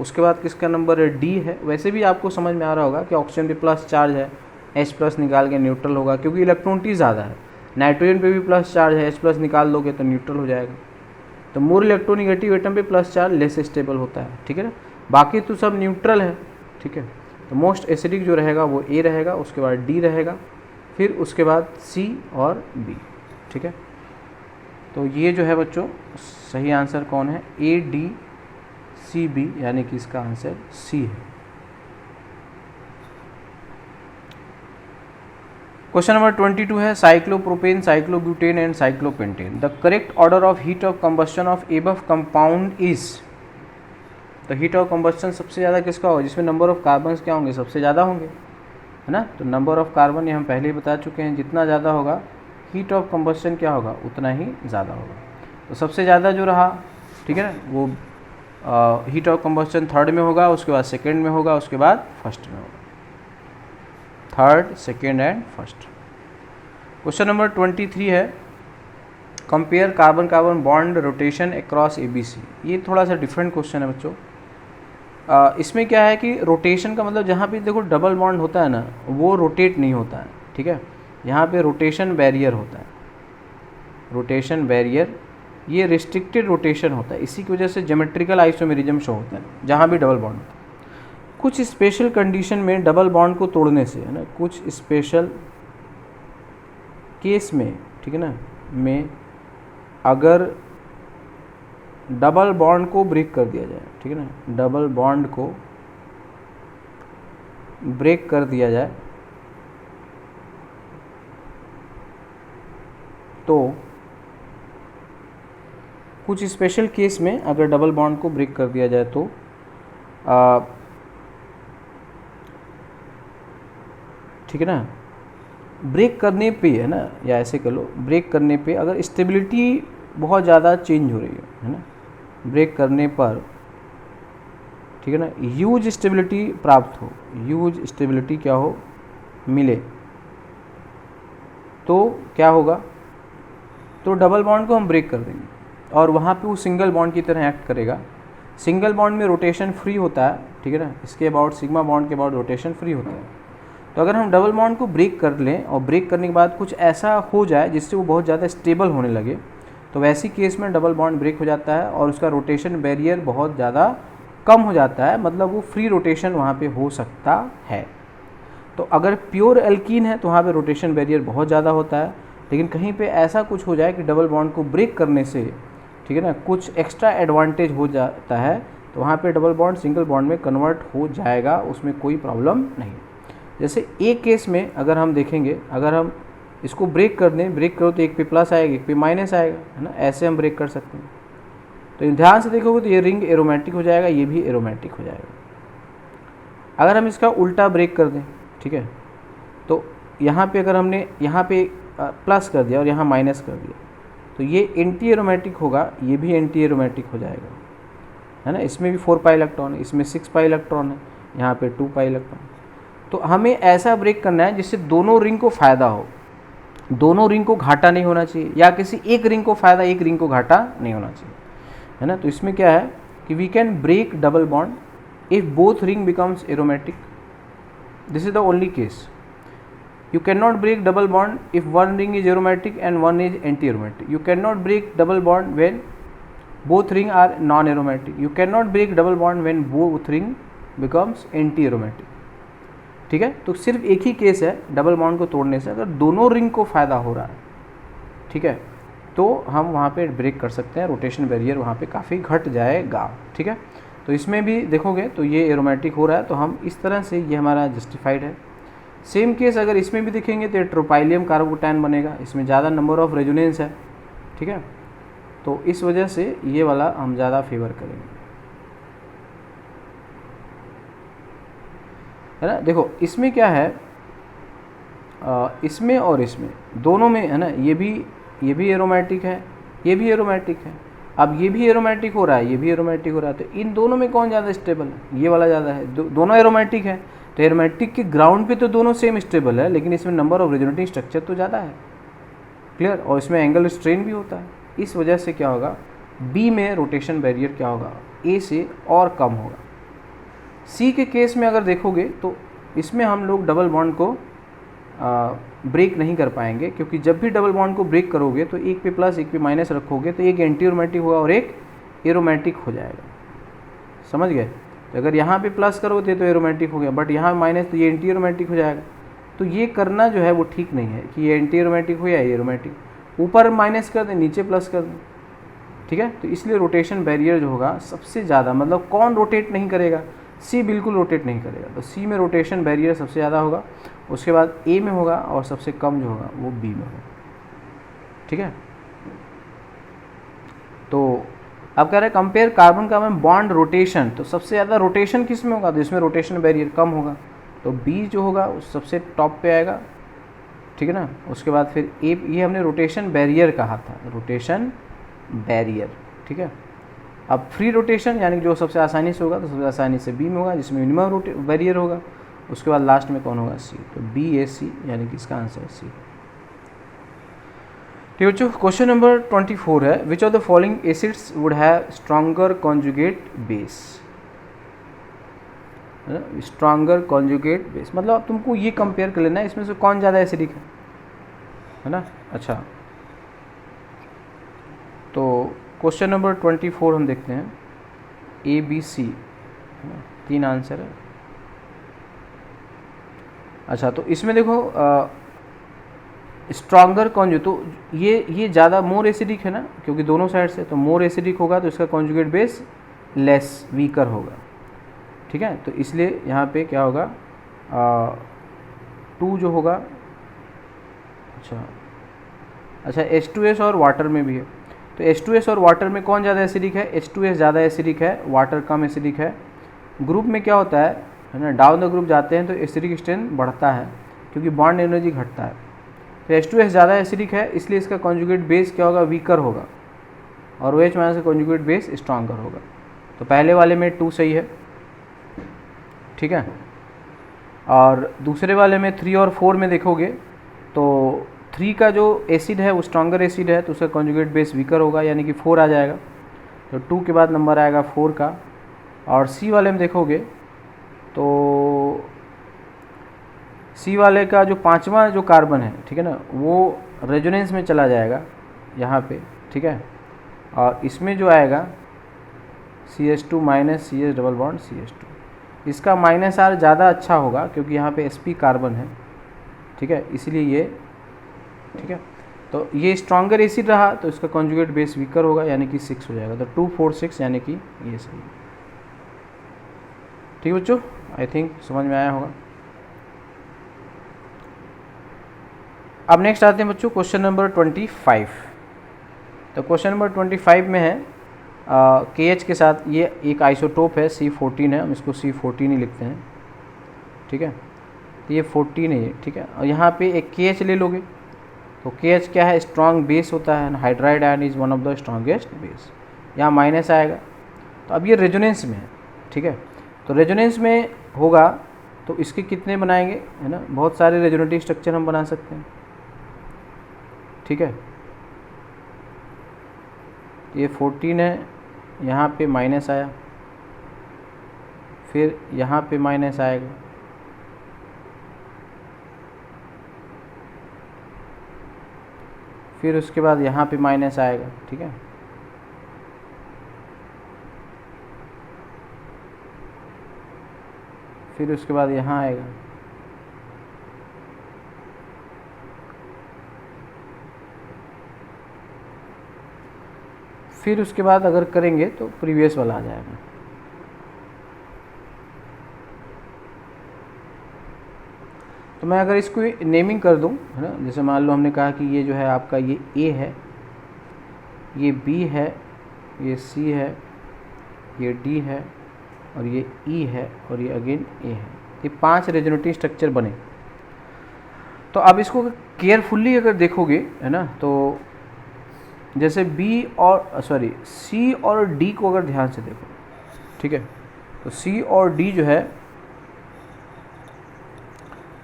उसके बाद किसका नंबर है, D है। वैसे भी आपको समझ में आ रहा होगा कि ऑक्सीजन पे प्लस चार्ज है, H+ निकाल के न्यूट्रल होगा, क्योंकि इलेक्ट्रॉनिटी ज़्यादा है। नाइट्रोजन पे भी प्लस चार्ज है, H+ निकाल दोगे तो न्यूट्रल हो जाएगा। तो मोर इलेक्ट्रोनिगेटिव एटम पे प्लस चार्ज लेस स्टेबल होता है। ठीक है ना, बाकी तो सब न्यूट्रल है। ठीक है, तो मोस्ट एसिडिक जो रहेगा वो A रहेगा, उसके बाद D रहेगा, फिर उसके बाद C और B। ठीक है, तो ये जो है बच्चों सही आंसर कौन है, A D C B, यानी कि इसका आंसर C है। क्वेश्चन नंबर 22 है cyclopropane, cyclobutane and cyclopentane. The correct order of heat of combustion of above compound is. तो हीट ऑफ कंबस्शन सबसे ज़्यादा किसका होगा, जिसमें नंबर ऑफ कार्बन क्या होंगे, सबसे ज़्यादा होंगे, है ना। तो नंबर ऑफ कार्बन ये हम पहले ही बता चुके हैं, जितना ज़्यादा होगा हीट ऑफ कंबस्शन क्या होगा, उतना ही ज़्यादा होगा। तो सबसे ज़्यादा जो रहा, ठीक है ना, वो हीट ऑफ कंबस्शन थर्ड में होगा, उसके बाद सेकेंड में होगा, उसके बाद फर्स्ट में होगा, third, second and first. Question number 23 है compare carbon carbon bond rotation across ABC। ये थोड़ा सा डिफरेंट क्वेश्चन है बच्चों। इसमें क्या है कि रोटेशन का मतलब जहाँ पे देखो डबल बॉन्ड होता है ना, वो रोटेट नहीं होता है। ठीक है, यहाँ पे रोटेशन बैरियर होता है, रोटेशन बैरियर, ये रिस्ट्रिक्टेड रोटेशन होता है। इसी की वजह से ज्योमेट्रिकल आइसोमेरिज्म शो होता है जहाँ भी डबल बॉन्ड होता है। कुछ स्पेशल कंडीशन में डबल बॉन्ड को तोड़ने से, है ना, कुछ स्पेशल केस में, ठीक है ना, में अगर डबल बॉन्ड को ब्रेक कर दिया जाए, ठीक है ना, डबल बॉन्ड को ब्रेक कर दिया जाए तो कुछ स्पेशल केस में अगर डबल बॉन्ड को ब्रेक कर दिया जाए तो ठीक है ना, ब्रेक करने पे, है ना, या ऐसे कर लो, ब्रेक करने पे अगर स्टेबिलिटी बहुत ज़्यादा चेंज हो रही है ना, ब्रेक करने पर, ठीक है ना, ह्यूज स्टेबिलिटी प्राप्त हो, ह्यूज स्टेबिलिटी क्या हो, मिले, तो क्या होगा, तो डबल बॉन्ड को हम ब्रेक कर देंगे और वहाँ पे वो सिंगल बॉन्ड की तरह एक्ट करेगा। सिंगल बॉन्ड में रोटेशन फ्री होता है, ठीक है ना, इसके अबाउट सिग्मा बॉन्ड के अबाउट रोटेशन फ्री होता है। तो अगर हम डबल बॉन्ड को ब्रेक कर लें और ब्रेक करने के बाद कुछ ऐसा हो जाए जिससे वो बहुत ज़्यादा स्टेबल होने लगे, तो वैसी केस में डबल बॉन्ड ब्रेक हो जाता है और उसका रोटेशन बैरियर बहुत ज़्यादा कम हो जाता है, मतलब वो फ्री रोटेशन वहाँ पे हो सकता है। तो अगर प्योर एल्कीन है तो वहाँ पे रोटेशन बैरियर बहुत ज़्यादा होता है, लेकिन कहीं पे ऐसा कुछ हो जाए कि डबल बॉन्ड को ब्रेक करने से, ठीक है ना, कुछ एक्स्ट्रा एडवांटेज हो जाता है, तो वहाँ पे डबल बॉन्ड सिंगल बॉन्ड में कन्वर्ट हो जाएगा, उसमें कोई प्रॉब्लम नहीं। जैसे एक केस में अगर हम देखेंगे, अगर हम इसको ब्रेक कर दें, ब्रेक करो तो एक पे प्लस आएगा, एक पे माइनस आएगा, है ना, ऐसे हम ब्रेक कर सकते हैं। तो ध्यान से देखोगे तो ये रिंग एरोमेटिक हो जाएगा, ये भी एरोमेटिक हो जाएगा। अगर हम इसका उल्टा ब्रेक कर दें, ठीक है, तो यहाँ पे अगर हमने यहाँ पे प्लस कर दिया और यहाँ माइनस कर दिया, तो ये एंटी एरोमेटिक होगा, ये भी एंटी एरोमेटिक हो जाएगा, है ना। इसमें भी 4 पाई इलेक्ट्रॉन है, इसमें 6 पाई इलेक्ट्रॉन है, यहाँ पे 2 पाई इलेक्ट्रॉन। तो हमें ऐसा ब्रेक करना है जिससे दोनों रिंग को फ़ायदा हो, दोनों रिंग को घाटा नहीं होना चाहिए, या किसी एक रिंग को फ़ायदा, एक रिंग को घाटा नहीं होना चाहिए, है ना। तो इसमें क्या है कि we can break double bond if both ring becomes aromatic, this is the only case. You cannot break double bond if one ring is aromatic and one is anti-aromatic. You cannot break double bond when both ring are non-aromatic. You cannot break double bond when both ring becomes anti-aromatic. ठीक है, तो सिर्फ एक ही case है double bond को तोड़ने से, अगर दोनों रिंग को फ़ायदा हो रहा है, ठीक है, तो हम वहाँ पे ब्रेक कर सकते हैं, रोटेशन बैरियर वहाँ पे काफ़ी घट जाएगा, ठीक है। तो इसमें भी देखोगे तो ये एरोमेटिक हो रहा है, तो हम इस तरह से, ये हमारा जस्टिफाइड है। सेम केस अगर इसमें भी देखेंगे तो ट्रोपाइलियम कार्बोकैटायन बनेगा, इसमें ज़्यादा नंबर ऑफ रेजोनेंस है, ठीक है, तो इस वजह से ये वाला हम ज़्यादा फेवर करेंगे, है ना। देखो इसमें क्या है, इसमें और इसमें दोनों में, है ना, ये भी एरोमेटिक है, ये भी एरोमेटिक है। अब ये भी एरोमेटिक हो रहा है, ये भी एरोमेटिक हो रहा है, तो इन दोनों में कौन ज़्यादा स्टेबल है, ये वाला ज़्यादा है। दोनों एरोमेटिक है, तो एरोमेटिक के ग्राउंड पे तो दोनों सेम स्टेबल है, लेकिन इसमें नंबर ऑफ रेजोनेटिंग स्ट्रक्चर तो ज़्यादा है, क्लियर, और इसमें एंगल स्ट्रेन भी होता है। इस वजह से क्या होगा, बी में रोटेशन बैरियर क्या होगा, ए से और कम होगा। सी के केस में अगर देखोगे तो इसमें हम लोग डबल बॉन्ड को ब्रेक नहीं कर पाएंगे, क्योंकि जब भी डबल बॉन्ड को ब्रेक करोगे तो एक पे प्लस एक पे माइनस रखोगे, तो एक एंटी एरोमेटिक होगा और एक एरोमेटिक हो जाएगा, समझ गए। तो अगर यहाँ पे प्लस करोगे तो एरोमेटिक हो गया, बट यहाँ माइनस, तो ये एंटी एरोमेटिक हो जाएगा। तो ये करना जो है वो ठीक नहीं है कि ये एंटी एरोमेटिक हो या एरोमेटिक, ऊपर माइनस कर दें नीचे प्लस कर दें, ठीक है। तो इसलिए रोटेशन बैरियर जो होगा सबसे ज़्यादा, मतलब कौन रोटेट नहीं करेगा, सी बिल्कुल रोटेट नहीं करेगा, तो सी में रोटेशन बैरियर सबसे ज़्यादा होगा, उसके बाद ए में होगा और सबसे कम जो होगा वो बी में होगा, ठीक है। तो अब कह रहे हैं compare carbon carbon bond rotation, तो सबसे ज़्यादा रोटेशन किस में होगा, तो इसमें रोटेशन बैरियर कम होगा, तो बी जो होगा वो सबसे टॉप पे आएगा, ठीक है ना। उसके बाद फिर ए, ये हमने रोटेशन बैरियर कहा था, रोटेशन बैरियर, ठीक है। अब फ्री रोटेशन यानी कि जो सबसे आसानी से होगा, तो सबसे आसानी से बी में होगा, जिसमें मिनिमम बैरियर होगा। उसके बाद लास्ट में कौन होगा, सी, तो बी ए सी, यानी कि इसका आंसर सी। ठीक है बच्चों, क्वेश्चन नंबर 24 है, which of the following acids would have stronger conjugate base, stronger conjugate base, मतलब अब तुमको ये कंपेयर कर लेना है इसमें से कौन ज़्यादा एसिडिक है ना। अच्छा, तो क्वेश्चन नंबर 24 हम देखते हैं, ए बी सी, 3 आंसर है। अच्छा, तो इसमें देखो स्ट्रॉन्गर कॉन्जुगेट, तो ये ज़्यादा मोर एसिडिक है ना, क्योंकि दोनों साइड से, तो मोर एसिडिक होगा तो इसका कॉन्जुगेट बेस लेस वीकर होगा, ठीक है। तो इसलिए यहाँ पे क्या होगा, 2 जो होगा, अच्छा H2S और वाटर में भी है, तो H2S और वाटर में कौन ज़्यादा एसिडिक है, H2S ज़्यादा एसिडिक है, वाटर कम एसिडिक है। ग्रुप में क्या होता है ना, डाउन द ग्रुप जाते हैं तो एसिडिक स्ट्रेंथ बढ़ता है क्योंकि बॉन्ड एनर्जी घटता है। तो H2S ज़्यादा एसिडिक है, इसलिए इसका कॉन्जुगेट बेस क्या होगा, वीकर होगा, और OH- का कॉन्जुगेट बेस स्ट्रॉन्गर होगा। तो पहले वाले में 2 सही है, ठीक है। और दूसरे वाले में 3 और 4 में देखोगे तो 3 का जो एसिड है वो स्ट्रॉन्गर एसिड है, तो उसका कॉन्जुगेट बेस वीकर होगा, यानी कि 4 आ जाएगा। तो 2 के बाद नंबर आएगा 4 का। और C वाले में देखोगे तो C वाले का जो 5वां जो कार्बन है, ठीक है ना, वो रेजोनेंस में चला जाएगा यहाँ पे, ठीक है। और इसमें जो आएगा CH2 minus CH double bond CH2, इसका -R ज़्यादा अच्छा होगा क्योंकि यहाँ पे sp कार्बन है, ठीक है, इसलिए ये, ठीक है। तो ये स्ट्रॉन्गर एसिड रहा तो इसका कॉन्जुगेट बेस वीकर होगा, यानी कि 6 हो जाएगा। तो 2 4 6 यानी कि ये सही है, ठीक है बच्चों, आई थिंक समझ में आया होगा। अब नेक्स्ट आते हैं बच्चों क्वेश्चन नंबर 25। तो क्वेश्चन नंबर 25 में है KH के साथ ये एक आइसोटोप है, C14 है, हम इसको C14 ही लिखते हैं, ठीक है। तो ये 14 है ये, ठीक है। और यहाँ पे एक KH ले लोगे तो KH क्या है, स्ट्रॉन्ग बेस होता है, hydride ion is one of the strongest base, यहाँ माइनस आएगा। तो अब ये रेजोनेंस में है, ठीक है। तो रेजोनेंस में होगा तो इसके कितने बनाएंगे, है ना, बहुत सारे रेजोनेटिव स्ट्रक्चर हम बना सकते हैं, ठीक है। ये 14 है, यहाँ पे माइनस आया, फिर यहाँ पे माइनस आएगा, फिर उसके बाद यहाँ पे माइनस आएगा, ठीक है। फिर उसके बाद यहाँ आएगा, फिर उसके बाद अगर करेंगे तो प्रीवियस वाला आ जाएगा। तो मैं अगर इसको नेमिंग कर दूं, है ना, जैसे मान लो हमने कहा कि ये जो है आपका ये A है, ये B है, ये C है, ये D है, और ये E है, और ये अगेन A है। ये 5 रेजोनेटिव स्ट्रक्चर बने। तो अब इसको केयरफुल्ली अगर देखोगे, है ना, तो जैसे C और D को अगर ध्यान से देखो, ठीक है, तो C और D जो है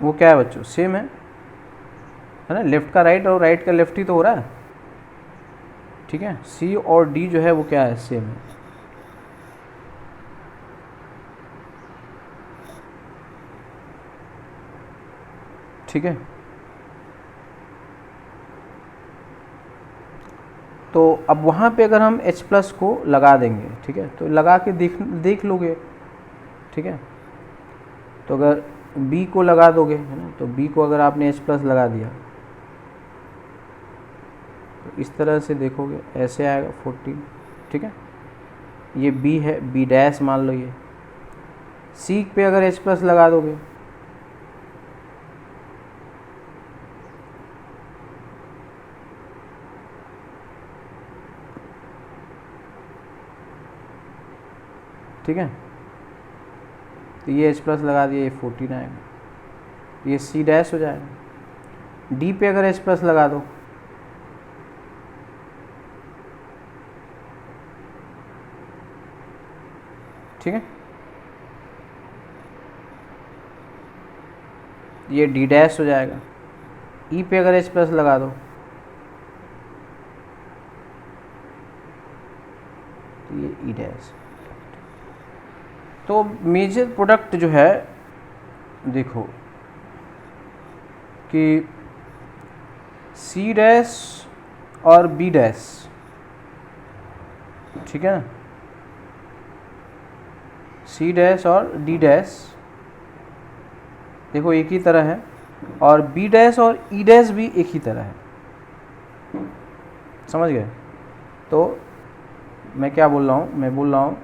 वो क्या है बच्चों, सेम है ना, लेफ्ट का राइट और राइट का लेफ्ट ही तो हो रहा है, ठीक है। C और D जो है वो क्या है, सेम है, ठीक है। तो अब वहाँ पे अगर हम H+ को लगा देंगे, ठीक है, तो लगा के देख लोगे, ठीक है। तो अगर B को लगा दोगे, है ना, तो B को अगर आपने H+ लगा दिया तो इस तरह से देखोगे, ऐसे आएगा 14, ठीक है। ये B है, B' मान लो, ये C पे अगर H+ लगा दोगे ठीक है, तो ये H+ लगा दिया, ये 14 आएगा, ये C' हो जाएगा। D पे अगर H+ लगा दो ठीक है, ये D' हो जाएगा। E पे अगर H+ लगा दो तो ये E'। तो मेजर प्रोडक्ट जो है देखो कि C' और B', ठीक है ना, C' और D' देखो एक ही तरह है, और बी डैश और ई डैश भी एक ही तरह है, समझ गए। तो मैं क्या बोल रहा हूँ, मैं बोल रहा हूँ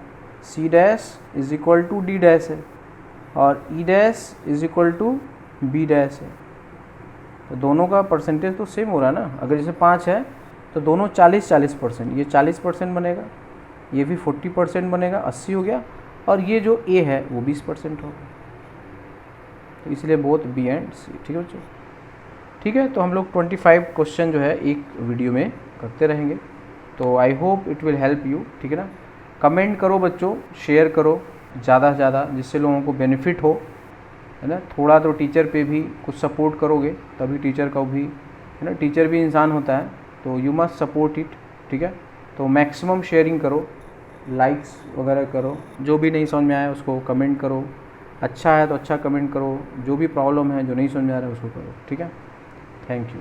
C dash is equal to D dash है और E dash is equal to B dash है। तो दोनों का परसेंटेज तो सेम हो रहा है ना। अगर जैसे 5 है तो दोनों 40-40%, ये 40% बनेगा, ये भी 40% बनेगा, 80 हो गया, और ये जो ए है वो 20% होगा। तो इसलिए बोथ बी एंड सी। ठीक है बच्चों, ठीक है। तो हम लोग 25 क्वेश्चन जो है एक वीडियो में करते रहेंगे। तो I hope it will help you, ठीक है ना। कमेंट करो बच्चों, शेयर करो ज़्यादा से ज़्यादा, जिससे लोगों को बेनिफिट हो, है ना। थोड़ा तो टीचर पे भी कुछ सपोर्ट करोगे तभी टीचर का भी, है ना, टीचर भी इंसान होता है, तो यू मस्ट सपोर्ट इट, ठीक है। तो मैक्सिमम शेयरिंग करो, लाइक्स वगैरह करो, जो भी नहीं समझ में आया उसको कमेंट करो, अच्छा है तो अच्छा कमेंट करो, जो भी प्रॉब्लम है जो नहीं समझ में आ रहा है उसको करो, ठीक है। Thank you.